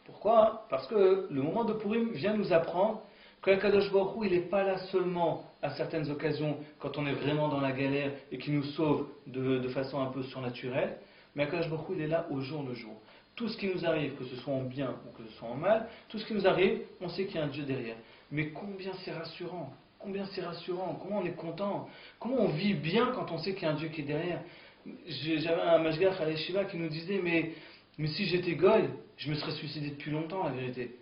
Pourquoi? Parce que le moment de Purim vient nous apprendre qu'Akadosh Baruch Hu, il n'est pas là seulement à certaines occasions quand on est vraiment dans la galère et qu'il nous sauve de façon un peu surnaturelle, mais Akadosh Baruch Hu, il est là au jour le jour. Tout ce qui nous arrive, que ce soit en bien ou que ce soit en mal, tout ce qui nous arrive, on sait qu'il y a un Dieu derrière. Mais combien c'est rassurant! Combien c'est rassurant, comment on est content, comment on vit bien quand on sait qu'il y a un Dieu qui est derrière. J'avais un mashgiach à l'Yeshiva qui nous disait, mais si j'étais goy, je me serais suicidé depuis longtemps, la vérité.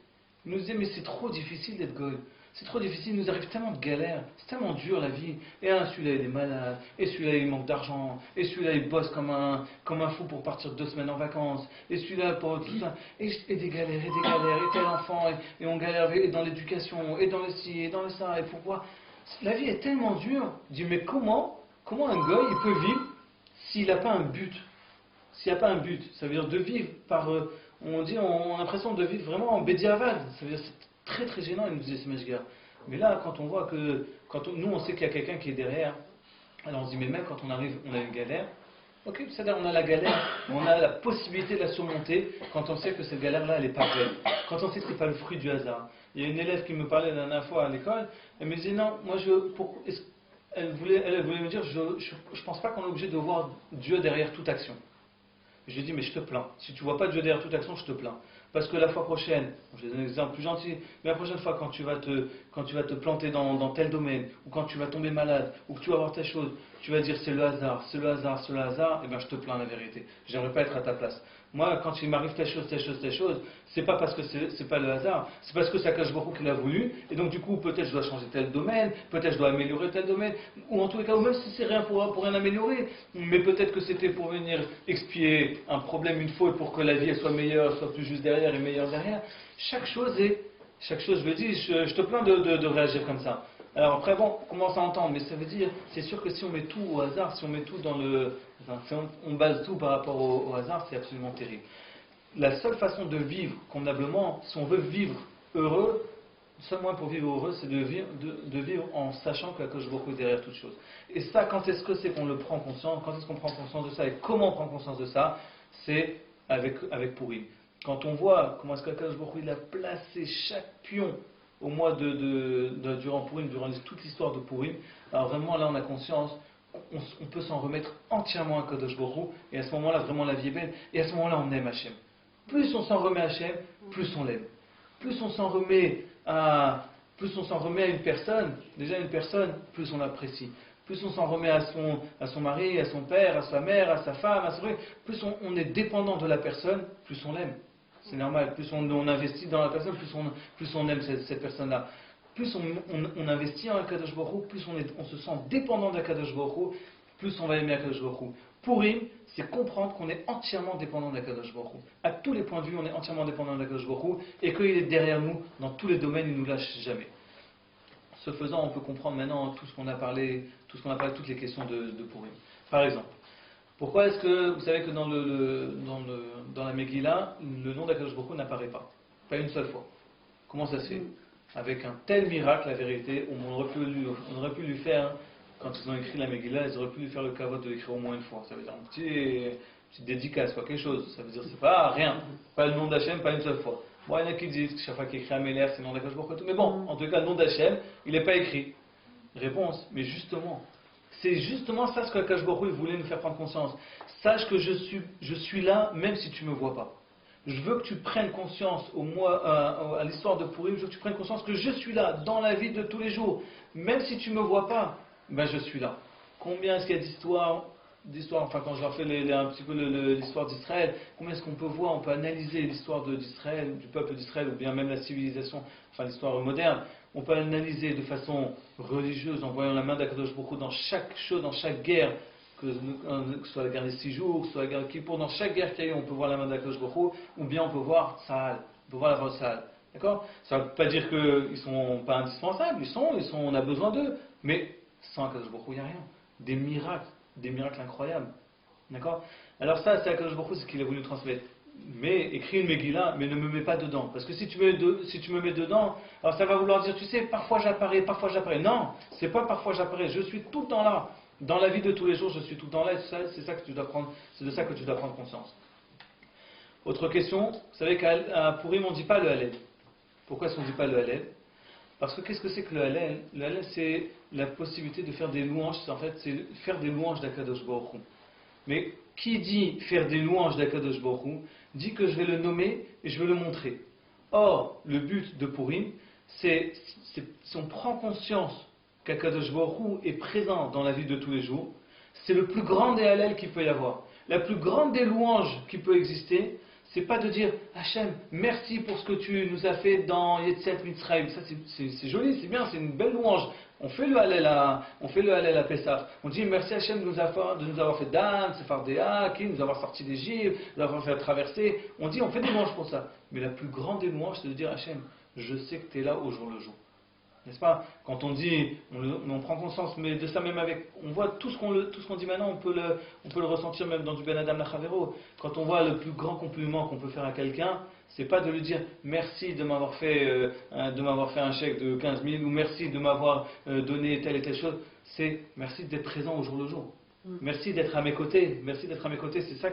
Il nous disait, mais c'est trop difficile d'être goy. C'est trop difficile, il nous arrive tellement de galères, c'est tellement dur la vie. Et celui-là il est malade, et celui-là il manque d'argent, et celui-là il bosse comme un fou pour partir 2 semaines en vacances, et celui-là pour tout ça, et des galères, et tel enfant, et on galère et dans l'éducation, et dans le ci, et dans le ça, et pourquoi. La vie est tellement dure, je dis mais comment un goy il peut vivre s'il n'a pas un but? S'il n'y a pas un but, ça veut dire de vivre par, on a l'impression de vivre vraiment en bédiavad, ça veut dire c'est très très gênant, il nous disait ce mashgiach. Mais là, quand on voit que, nous on sait qu'il y a quelqu'un qui est derrière, alors on se dit, mais même quand on arrive, on a une galère, ok, c'est-à-dire on a la galère, on a la possibilité de la surmonter quand on sait que cette galère-là, elle n'est pas vraie, quand on sait que ce n'est pas le fruit du hasard. Il y a une élève qui me parlait la dernière fois à l'école, elle me disait, non, moi elle voulait me dire, je ne pense pas qu'on est obligé de voir Dieu derrière toute action. Je lui ai dit, mais je te plains. Si tu ne vois pas Dieu derrière toute action, je te plains. Parce que la fois prochaine, je vais donner un exemple plus gentil, mais la prochaine fois quand tu vas quand tu vas te planter dans tel domaine, ou quand tu vas tomber malade, ou que tu vas avoir telle chose, tu vas dire c'est le hasard, c'est le hasard, c'est le hasard, et bien je te plains la vérité. J'aimerais pas être à ta place. Moi, quand il m'arrive telle chose, telle chose, telle chose, c'est pas parce que c'est pas le hasard, c'est parce que c'est Akadosh Baruch Hu qui l'a voulu, et donc du coup, peut-être je dois changer tel domaine, peut-être je dois améliorer tel domaine, ou en tous les cas, ou même si c'est rien pour rien améliorer, mais peut-être que c'était pour venir expier un problème, une faute, pour que la vie elle soit meilleure, soit plus juste derrière et meilleure derrière. Chaque chose, je me dis, je te plains de réagir comme ça. Alors après, bon, on commence à entendre, mais ça veut dire, c'est sûr que si on met tout au hasard, si on met tout si on base tout par rapport au hasard, c'est absolument terrible. La seule façon de vivre convenablement, si on veut vivre heureux, le seul moyen pour vivre heureux, c'est de vivre en sachant que je beaucoup derrière toute chose. Et ça, quand est-ce que c'est qu'on le prend conscience, quand est-ce qu'on prend conscience de ça et comment on prend conscience de ça, c'est avec Purim. Quand on voit comment est-ce qu'Akadosh Baruch Hu il a placé chaque pion au mois durant Purim, durant toute l'histoire de Purim, alors vraiment là on a conscience, on peut s'en remettre entièrement à Akadosh Baruch Hu, et à ce moment-là vraiment la vie est belle, et à ce moment-là on aime Hachem. Plus on s'en remet à Hachem, plus on l'aime. Plus on s'en remet à une personne, déjà une personne, plus on l'apprécie. Plus on s'en remet à son mari, à son père, à sa mère, à sa femme, à son frère, plus on est dépendant de la personne, plus on l'aime. C'est normal, plus on investit dans la personne, plus on aime cette personne-là. Plus on investit en Akadosh Baruch Hu, plus on se sent dépendant d'Akadosh Baruch Hu, plus on va aimer Akadosh Baruch Hu. Purim, c'est comprendre qu'on est entièrement dépendant d'Akadosh Baruch Hu. À tous les points de vue, on est entièrement dépendant d'Akadosh Baruch Hu, et qu'il est derrière nous, dans tous les domaines, il ne nous lâche jamais. Ce faisant, on peut comprendre maintenant tout ce qu'on a parlé, toutes les questions de Purim. Par exemple, pourquoi est-ce que, vous savez que dans la Megillah, le nom d'Akadosh Baruch Hu n'apparaît pas? Pas une seule fois. Comment ça se fait? Avec un tel miracle, la vérité, on aurait pu lui faire, quand ils ont écrit la Megillah, ils auraient pu lui faire le kavod de l'écrire au moins une fois. Ça veut dire une petite dédicace, quoi, quelque chose. Ça veut dire, c'est pas rien. Pas le nom d'Hachem, pas une seule fois. Bon, il y en a qui disent que chaque fois qu'il écrit Améler, c'est le nom d'Akadosh Baruch Hu. Mais bon, en tout cas, le nom d'Hachem, il n'est pas écrit. Réponse, mais justement, c'est justement ça ce que Akadosh Baruch Hu voulait nous faire prendre conscience. Sache que je suis là, même si tu ne me vois pas. Je veux que tu prennes conscience à l'histoire de Purim, je veux que tu prennes conscience que je suis là, dans la vie de tous les jours. Même si tu ne me vois pas, ben je suis là. Combien est-ce qu'il y a d'histoires, enfin quand je leur fais un petit peu l'histoire d'Israël, combien est-ce qu'on peut voir, on peut analyser l'histoire d'Israël, du peuple d'Israël, ou bien même la civilisation, enfin l'histoire moderne, on peut analyser de façon religieuse, en voyant la main d'Akadosh Baruch Hu dans chaque chose, dans chaque guerre, que ce soit la guerre des 6 jours, que ce soit la guerre de Kippour, dans chaque guerre qu'il y a eu, on peut voir la main d'Akadosh Baruch Hu, ou bien on peut voir Tsahal, on peut voir la voix de Tsahal. D'accord? Ça ne veut pas dire qu'ils ne sont pas indispensables, on a besoin d'eux, mais sans Akadosh Baruch Hu, il n'y a rien. Des miracles incroyables. D'accord? Alors ça, c'est Akadosh Baruch Hu, c'est ce qu'il a voulu transmettre. Mais écris une Megillah, mais ne me mets pas dedans. Parce que si tu me mets dedans, alors ça va vouloir dire, tu sais, parfois j'apparais. Non, c'est pas parfois j'apparais, je suis tout le temps là. Dans la vie de tous les jours, je suis tout le temps là, et c'est de ça que tu dois prendre conscience. Autre question, vous savez qu'à Purim, on ne dit pas le Hallel. Pourquoi est-ce qu'on ne dit pas le Hallel? Parce que qu'est-ce que c'est que le Hallel? Le Hallel, c'est la possibilité de faire des louanges, en fait, c'est faire des louanges d'Akadosh Baruch Hu. Mais qui dit faire des louanges d'Akadosh Baruch Hu, dit que je vais le nommer et je vais le montrer. Or, le but de Purim, c'est si on prend conscience qu'Akadosh Baruch Hu est présent dans la vie de tous les jours, c'est le plus grand des Hallel qu'il peut y avoir. La plus grande des louanges qui peut exister, c'est pas de dire Hachem, merci pour ce que tu nous as fait dans Yetziat Mitzrayim. Ça c'est joli, c'est bien, c'est une belle louange. On fait le Hallel à Pessah. On dit merci Hachem de nous avoir fait Dan, Sefardéa, qui nous avoir sorti d'Égypte, de nous avoir fait traverser. On fait des louanges pour ça. Mais la plus grande des louanges, c'est de dire Hachem, je sais que tu es là au jour le jour. N'est-ce pas? Quand on dit, on prend conscience, mais de ça même on voit tout ce qu'on dit maintenant, on peut le ressentir même dans du Ben Adam Lachavero. Quand on voit le plus grand compliment qu'on peut faire à quelqu'un, c'est pas de lui dire merci de m'avoir fait un chèque de 15 000 ou merci de m'avoir donné telle et telle chose. C'est merci d'être présent au jour le jour. Merci d'être à mes côtés. C'est ça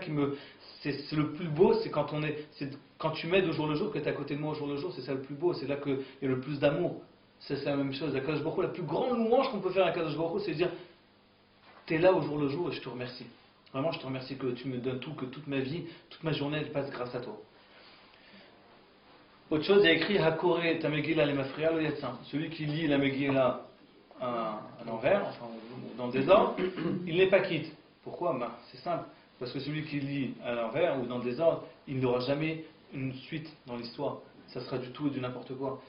c'est le plus beau, c'est quand tu m'aides au jour le jour, que tu es à côté de moi au jour le jour, c'est ça le plus beau, c'est là qu'il y a le plus d'amour. C'est la même chose. Akadosh Baruch Hu, la plus grande louange qu'on peut faire à Akadosh Baruch Hu, c'est de dire tu es là au jour le jour et je te remercie. Vraiment, je te remercie que tu me donnes tout, que toute ma vie, toute ma journée, elle passe grâce à toi. Autre chose, il y a écrit Hakore ta Megillah le Mafriya lo Yatsa. Celui qui lit la Megillah à l'envers, enfin dans le désordre, il n'est pas quitte. Pourquoi? C'est simple. Parce que celui qui lit à l'envers ou dans le désordre, il n'aura jamais une suite dans l'histoire. Ça sera du tout et du n'importe quoi.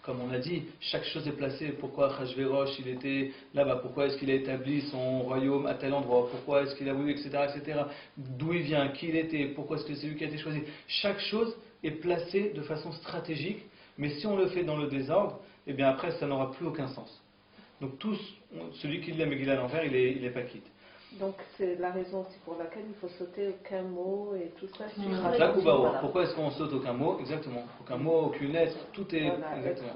Comme on a dit, chaque chose est placée. Pourquoi Achashverosh il était là-bas? Pourquoi est-ce qu'il a établi son royaume à tel endroit? Pourquoi est-ce qu'il a voulu, etc., etc. D'où il vient? Qui il était? Pourquoi est-ce que c'est lui qui a été choisi? Chaque chose est placée de façon stratégique. Mais si on le fait dans le désordre, eh bien après ça n'aura plus aucun sens. Donc celui qui lit la Megillah à l'envers, il est pas quitte. Donc c'est la raison aussi pour laquelle il faut sauter aucun mot et tout ça. Voilà. Pourquoi est-ce qu'on saute aucun mot? Exactement. Aucun mot, aucune lettre, tout est exactement.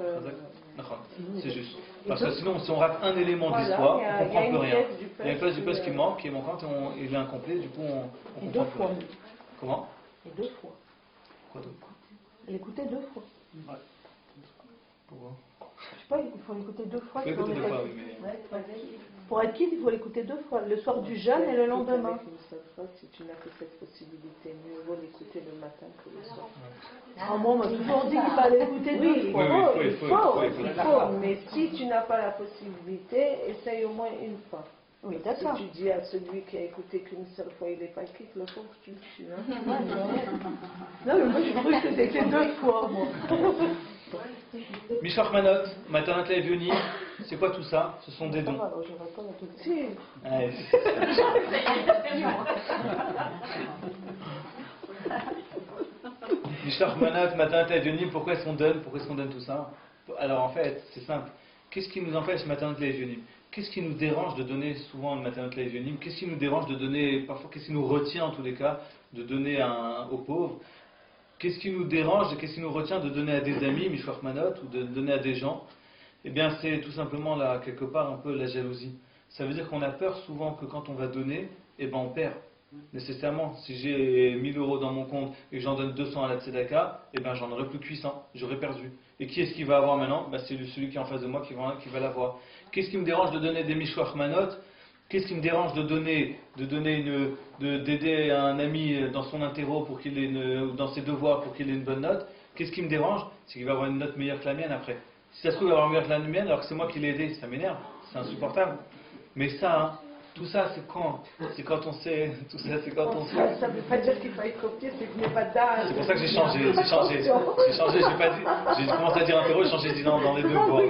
C'est juste. Parce que sinon, si on rate un élément de l'histoire, on ne comprend plus rien. Il y a une pièce du peuple qui manque, qui est manquante, et il est incomplet, du coup on comprend plus rien. Comment? Et 2 fois. Quoi d'autre? L'écouter 2 fois. Ouais. Pourquoi? Je sais pas, il faut l'écouter 2 fois. Il faut l'écouter 2 fois, oui, mais... Pour être quitte, il faut l'écouter 2 fois, le soir du jeûne et le lendemain. Une seule fois, si tu n'as que cette possibilité, mieux vaut l'écouter le matin que le soir. Moi, on m'a toujours dit qu'il fallait l'écouter 2 fois. Oui, il faut. Mais si tu n'as pas la possibilité, essaye au moins une fois. Oui, d'accord. Si tu dis à celui qui a écouté qu'une seule fois, il n'est pas quitte, le pauvre, tu le tues. Hein. Non, mais moi, je crois que c'était 2 fois, moi. Mishloach Manot, Matanat Le'Evionim, c'est quoi tout ça? Ce sont des dons. Alors, je réponds à tout de Si. Allez. Mishloach Manot, Matanat Le'Evionim, pourquoi est-ce qu'on donne? Pourquoi est-ce qu'on donne tout ça? Alors en fait, c'est simple. Qu'est-ce qui nous empêche Matanat Le'Evionim? Qu'est-ce qui nous dérange de donner souvent le Matanat Le'Evionim? Qu'est-ce qui nous dérange de donner, parfois, qu'est-ce qui nous retient en tous les cas, de donner aux pauvres? Qu'est-ce qui nous dérange et qu'est-ce qui nous retient de donner à des amis, Mishloach Manot, ou de donner à des gens? Eh bien, c'est tout simplement, là, quelque part, un peu la jalousie. Ça veut dire qu'on a peur souvent que quand on va donner, eh ben, on perd. Nécessairement, si j'ai 1000 euros dans mon compte et que j'en donne 200 à la Tzedaka, eh ben, j'en aurai plus que 800, j'aurai perdu. Et qui est-ce qui va avoir maintenant? Ben, c'est celui qui est en face de moi qui va l'avoir. Qu'est-ce qui me dérange de donner des Mishloach Manot? Qu'est-ce qui me dérange d'aider un ami dans son interro pour qu'il ait dans ses devoirs pour qu'il ait une bonne note? Qu'est-ce qui me dérange? C'est qu'il va avoir une note meilleure que la mienne après. Si ça se trouve, il va avoir meilleure que la mienne alors que c'est moi qui l'ai aidé, ça m'énerve, c'est insupportable. Mais ça, tout ça, c'est quand on sait, tout ça, c'est quand on sait. Ça ne veut pas dire qu'il faut être copié, c'est qu'il n'y a pas d'âge. C'est pour ça que j'ai changé, j'ai commencé à dire interro, j'ai changé, j'ai dit dans les deux voies.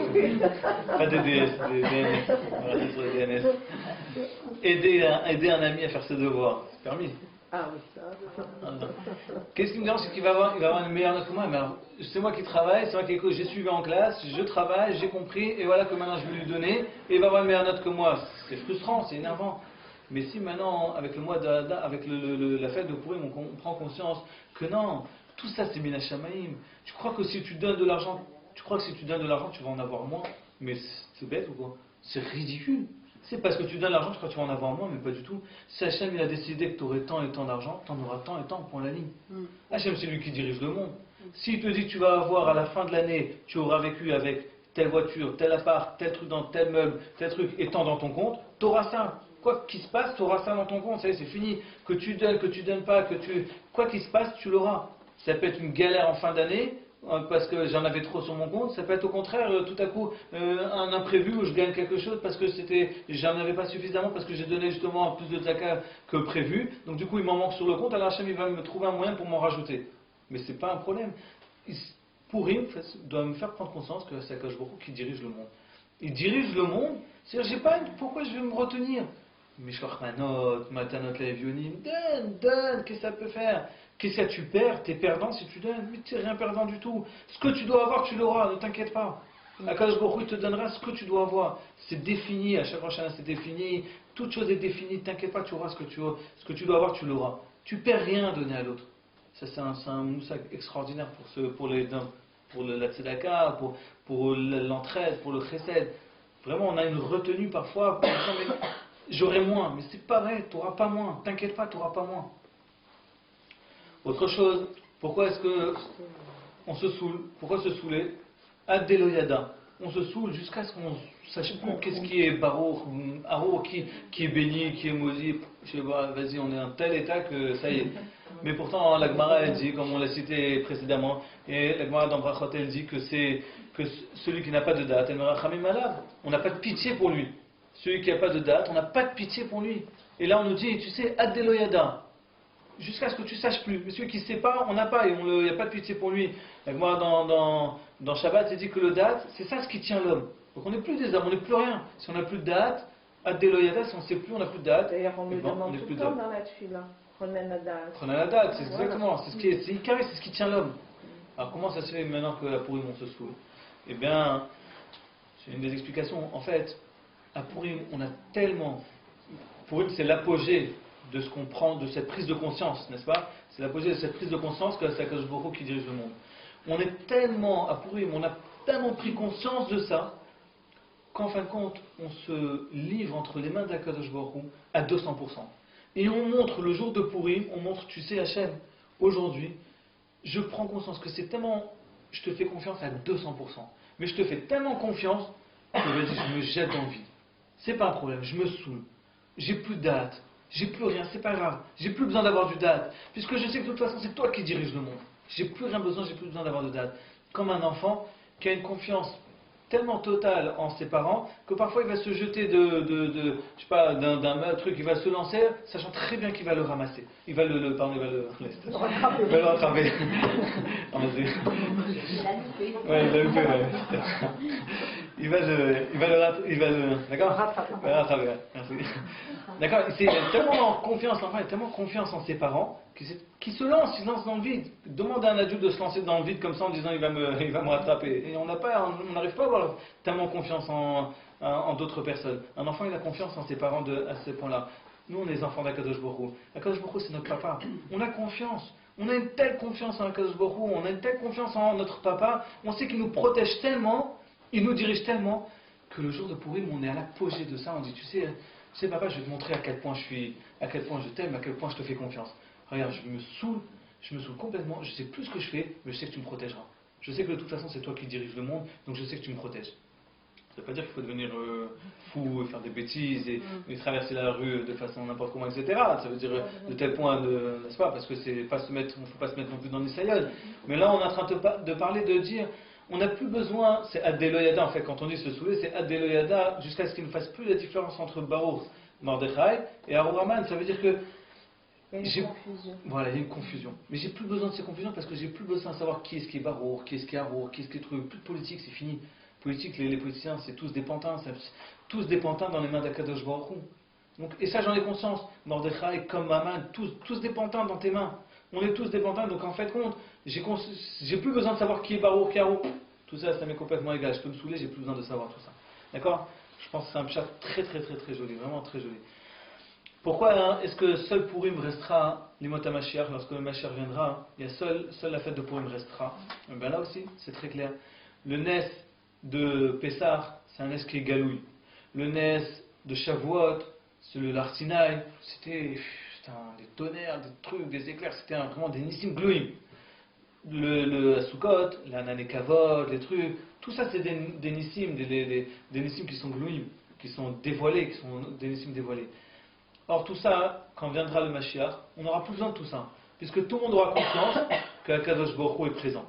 Pas des DS, des DNS. Voilà, c'est sur les DNS. Aider un ami à faire ses devoirs, c'est permis. Ah oui, ça. Qu'est-ce qui me dérange, c'est qu'il va avoir une meilleure note que moi. Mais alors, c'est moi qui travaille, c'est moi qui j'ai suivi en classe, je travaille, j'ai compris, et voilà que maintenant je vais lui donner, et il va avoir une meilleure note que moi. C'est frustrant, c'est énervant. Mais si maintenant, avec le mois avec la fête de Purim, on prend conscience que non, tout ça c'est Mina Shamaim. Tu crois que si tu donnes de l'argent, tu vas en avoir moins? Mais c'est bête ou quoi? C'est ridicule. C'est parce que tu donnes l'argent, tu crois que tu vas en avoir moins, mais pas du tout. Si Hachem il a décidé que tu aurais tant et tant d'argent, tu en auras tant et tant, point la ligne. Hachem c'est lui qui dirige le monde. S'il te dit que tu vas avoir à la fin de l'année, tu auras vécu avec telle voiture, tel appart, tel truc dans tel meuble, tel truc, et tant dans ton compte, tu auras ça. Quoi qu'il se passe, tu auras ça dans ton compte, ça y est, c'est fini. Que tu donnes pas, quoi qu'il se passe, tu l'auras. Ça peut être une galère en fin d'année, parce que j'en avais trop sur mon compte, ça peut être au contraire tout à coup un imprévu où je gagne quelque chose parce que j'en avais pas suffisamment parce que j'ai donné justement plus de zakat que prévu, donc du coup il m'en manque sur le compte, alors Hachem il va me trouver un moyen pour m'en rajouter. Mais c'est pas un problème. Purim doit me faire prendre conscience que c'est Akadosh Baruch Hu qui dirige le monde. Il dirige le monde, c'est-à-dire pourquoi je vais me retenir? Mishloach Manot, Matanot Le'Evionim, donne, qu'est-ce que ça peut faire? Qu'est-ce que tu perds? Tu es perdant si tu donnes, mais tu n'es rien perdant du tout. Ce que tu dois avoir, tu l'auras, ne t'inquiète pas. Akadosh Baruch Hu te donnera ce que tu dois avoir. C'est défini, à chaque prochain c'est défini, toute chose est définie, ne t'inquiète pas, tu auras ce que tu dois avoir, tu l'auras. Tu perds rien à donner à l'autre. Ça c'est un moussag extraordinaire pour la tzedaka, pour l'entraide, pour le chesed. Vraiment on a une retenue parfois, mais j'aurai moins, mais c'est pas vrai, tu n'auras pas moins, t'inquiète pas, tu n'auras pas moins. Autre chose, pourquoi est-ce que on se saoule? Pourquoi se saouler? Ad Deloyada. On se saoule jusqu'à ce qu'on sache plus qu'est-ce qui est Baruch, Aro, qui est béni, qui est maudit. Je sais pas, vas-y, on est à un tel état que ça y est. Mais pourtant, la Gemara, elle dit, comme on l'a cité précédemment, et la Gemara dans Brachot, elle dit que c'est que celui qui n'a pas de date, on n'a pas de pitié pour lui. Celui qui n'a pas de date, on n'a pas de pitié pour lui. Et là, on nous dit, tu sais, Addeloyada, jusqu'à ce que tu saches plus. Mais celui qui ne sait pas, on n'a pas, et il n'y a pas de pitié pour lui. La Gemara dans Shabbat, elle dit que le date, c'est ça ce qui tient l'homme. Donc on n'est plus des hommes, on n'est plus rien. Si on n'a plus de date, Addeloyada, si on ne sait plus, on n'a plus de date. D'ailleurs, on me eh ben, demande n'est tout plus le temps d'homme. dans la tefila. Prenez la date. Prenez la date, c'est Voilà. exactement, c'est ce qui est, c'est carré, c'est ce qui tient l'homme. Alors comment ça se fait maintenant que à Purim on se saoule? Eh bien, c'est une des explications. En fait, à Purim, on a tellement. Purim, c'est l'apogée de ce qu'on prend, de cette prise de conscience, n'est-ce pas? C'est l'apogée de cette prise de conscience que c'est Akadosh Baruch Hu qui dirige le monde. On est tellement, à Purim, on a tellement pris conscience de ça, qu'en fin de compte, on se livre entre les mains d'Akadosh Baruch Hu à 200%. Et on montre, le jour de Purim, on montre, tu sais Hachem, aujourd'hui, je prends conscience que c'est tellement, je te fais confiance à 200%. Mais je te fais tellement confiance que vas-y, je me jette dans le vide. C'est pas un problème, je me saoule. J'ai plus de date, j'ai plus rien, c'est pas grave. J'ai plus besoin d'avoir du date, puisque je sais que de toute façon c'est toi qui dirige le monde. J'ai plus rien besoin, j'ai plus besoin d'avoir de date. Comme un enfant qui a une confiance tellement totale en ses parents que parfois il va se jeter je sais pas, d'un truc, il va se lancer, sachant très bien qu'il va le ramasser. Il va pardon, il va le rattraper. Ah, vas-y. Ouais, il va loupé, ouais. D'accord? Il va le rattraper, ouais. Merci. D'accord, il a tellement confiance, l'enfant a tellement confiance en ses parents qu'il se lance, il se lance dans le vide. Demande à un adulte de se lancer dans le vide comme ça en disant il va me rattraper. Et on n'arrive pas à avoir tellement confiance en d'autres personnes. Un enfant il a confiance en ses parents à ce point-là. Nous on est les enfants d'Akadosh Baruch Hu. Akadosh Baruch Hu c'est notre papa. On a confiance. On a une telle confiance en Akadosh Baruch Hu, on a une telle confiance en notre papa, on sait qu'il nous protège tellement, il nous dirige tellement, que le jour de Purim on est à l'apogée de ça, on dit tu sais papa, je vais te montrer à quel point je t'aime, à quel point je te fais confiance. Regarde, je me saoule complètement, je sais plus ce que je fais, mais je sais que tu me protégeras. Je sais que de toute façon c'est toi qui diriges le monde, donc je sais que tu me protèges. Ça ne veut pas dire qu'il faut devenir fou, faire des bêtises et traverser la rue de façon n'importe comment, etc. Ça veut dire de tel point, n'est-ce pas? Parce que on ne faut pas se mettre non plus dans l'Israël. Mais là on est en train de parler, de dire, on n'a plus besoin, c'est Addeloyada en fait, quand on dit se saouler, c'est Addeloyada jusqu'à ce qu'il ne fasse plus la différence entre Baruch, Mordechai et Arouraman. Ça veut dire que il y a une confusion. Voilà, il y a une confusion. Mais j'ai plus besoin de ces confusions parce que j'ai plus besoin de savoir qui est-ce qui est Baruch, qui est-ce qui est Arour, qui est-ce qui est truc. Plus de politique, c'est fini. Politique, les politiciens, c'est tous des pantins, tous des pantins dans les mains d'Akadosh Baruch Hu. Donc, et ça, j'en ai conscience. Mordechai, comme Haman, tous des pantins dans tes mains. On est tous des pantins, donc en fait, compte, j'ai plus besoin de savoir qui est Baruch, qui est Arour. Tout ça, ça m'est complètement égal. Je peux me saouler, j'ai plus besoin de savoir tout ça. D'accord? Je pense que c'est un pshat très joli, vraiment très joli. Pourquoi est-ce que seul Purim restera l'imot HaMashiach, lorsque le Mashiach viendra, il y a seule la fête de Purim restera? Et bien là aussi, c'est très clair. Le Nes de Pessah, c'est un Nes qui est galouille. Le Nes de Shavuot, c'est le Lartinaï, c'était des tonnerres, des trucs, des éclairs, c'était vraiment des Nissim Glouim. Le Sukkot, la Nanekavod, les trucs, tout ça c'est des Nissim, des Nissim qui sont Glouim, qui sont dévoilés, qui sont des Nissim dévoilés. Or tout ça, quand viendra le Mashiach, on n'aura plus besoin de tout ça, puisque tout le monde aura conscience qu'Akadosh Baruch Hu est présent.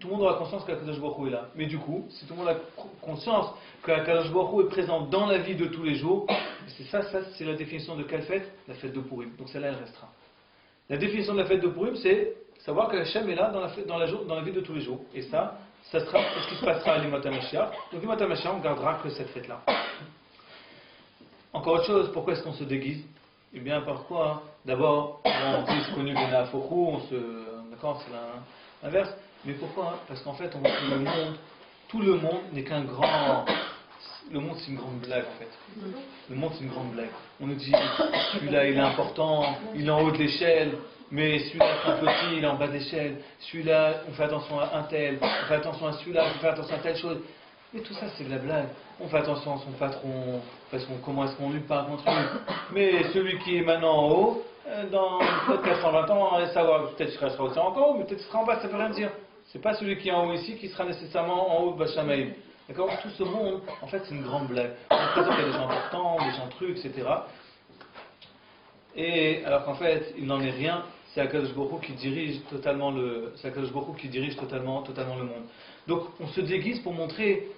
Tout le monde aura conscience qu'Akadosh Baruch Hu est là. Mais du coup, si tout le monde a conscience qu'Akadosh Baruch Hu est présent dans la vie de tous les jours, c'est la définition de quelle fête? La fête de Purim. Donc celle-là, elle restera. La définition de la fête de Purim, c'est savoir que Hachem est là dans la vie de tous les jours. Et ça sera ce qui se passera à l'Imot HaMashiach. Donc l'Imot HaMashiach, on gardera que cette fête-là. Encore autre chose, pourquoi est-ce qu'on se déguise? Eh bien, pourquoi? D'abord, on dit ce connu de Nafoku, d'accord, c'est l'inverse. Mais pourquoi? Parce qu'en fait, tout le monde n'est qu'un grand. Le monde, c'est une grande blague, en fait. Le monde, c'est une grande blague. On nous dit, celui-là, il est important, il est en haut de l'échelle, mais celui-là, c'est un petit, il est en bas de l'échelle. Celui-là, on fait attention à un tel, on fait attention à celui-là, on fait attention à telle chose. Mais tout ça, c'est de la blague. On fait attention à son patron, parce comment est-ce qu'on lui parle contre lui. Mais celui qui est maintenant en haut, dans peut-être 420 ans, on va savoir, peut-être qu'il sera aussi en haut, mais peut-être qu'il sera en bas, ça ne veut rien dire. C'est pas celui qui est en haut ici qui sera nécessairement en haut de Bachamaïm. D'accord? Tout ce monde, en fait, c'est une grande blague. On présente qu'il y a des gens importants, des gens trucs, etc. Et alors qu'en fait, il n'en est rien c'est Akadosh Baruch Hu qui dirige totalement c'est Akadosh Baruch Hu qui dirige totalement le monde. Donc on se déguise pour montrer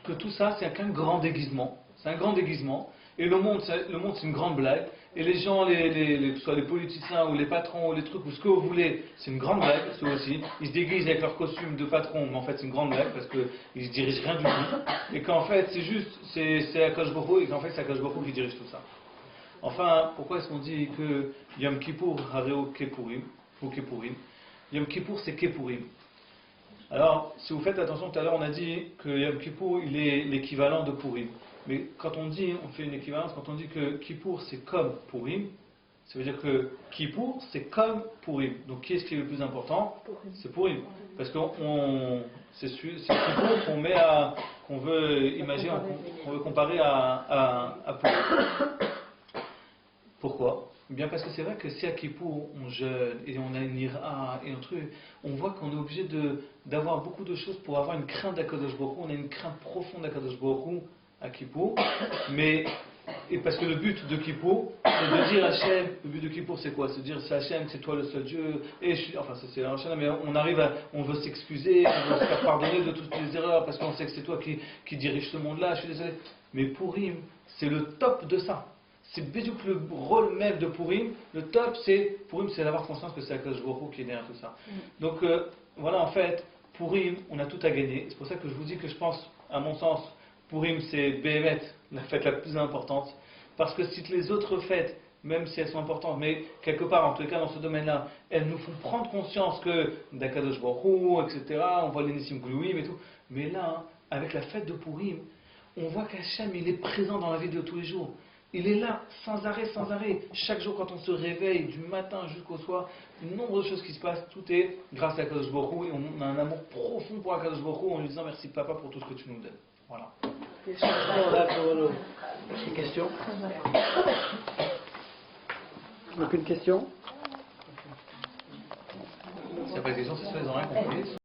que tout ça c'est qu'un grand déguisement. C'est un grand déguisement. Et le monde c'est une grande blague. Et les gens, que ce soit les politiciens ou les patrons ou les trucs ou ce que vous voulez, c'est une grande blague, ceux aussi. Ils se déguisent avec leur costume de patron, mais en fait c'est une grande blague parce qu'ils ne dirigent rien du tout. Et qu'en fait c'est Akadosh Baruch Hu et qu'en fait c'est Akadosh Baruch Hu qui dirige tout ça. Enfin, pourquoi est-ce qu'on dit que Yom Kippour Hareo Keppurim ou Keppurim? Yom Kippour c'est Keppurim. Alors, si vous faites attention, tout à l'heure on a dit que Yom Kippour il est l'équivalent de Purim. Mais quand on fait une équivalence, quand on dit que Kippour c'est comme Purim, ça veut dire que Kippour c'est comme Purim. Donc qui est-ce qui est le plus important? C'est Purim. Parce que c'est Kippour qu'on veut imaginer, qu'on veut comparer à Purim. Pourquoi? Bien parce que c'est vrai que si à Kippour on jeûne et on a une ira et un truc, on voit qu'on est obligé d'avoir beaucoup de choses pour avoir une crainte d'Akadosh Baruch Hu. On a une crainte profonde d'Akadosh Baruch Hu à Kippour, et parce que le but de Kippour, c'est de dire Hachem, le but de Kippour c'est quoi? C'est de dire c'est Hachem, c'est toi le seul Dieu, et enfin c'est Hachem, mais on veut s'excuser, on veut se faire pardonner de toutes les erreurs, parce qu'on sait que c'est toi qui dirige ce monde-là, je suis désolé. Mais Purim, c'est le top de ça. C'est Bézouk le rôle même de Purim, le top Purim c'est d'avoir conscience que c'est Akadosh Baruch Hu qui est derrière tout ça. Donc voilà, en fait, Purim, on a tout à gagner, c'est pour ça que je vous dis que je pense, à mon sens, Purim, c'est Béhémet, la fête la plus importante. Parce que si les autres fêtes, même si elles sont importantes, mais quelque part, en tout cas dans ce domaine-là, elles nous font prendre conscience que d'Akadosh Baruch Hu, etc., on voit les Nissim Glouim et tout. Mais là, avec la fête de Purim, on voit qu'Hachem, il est présent dans la vie de tous les jours. Il est là, sans arrêt, sans arrêt. Chaque jour, quand on se réveille, du matin jusqu'au soir, une nombre de choses qui se passent, tout est grâce à Akadosh Baruch Hu, et on a un amour profond pour Akadosh Baruch Hu en lui disant merci papa pour tout ce que tu nous donnes. Voilà. Des questions? Aucune question? S'il n'y a pas de questions, c'est ça, ils n'ont rien compris.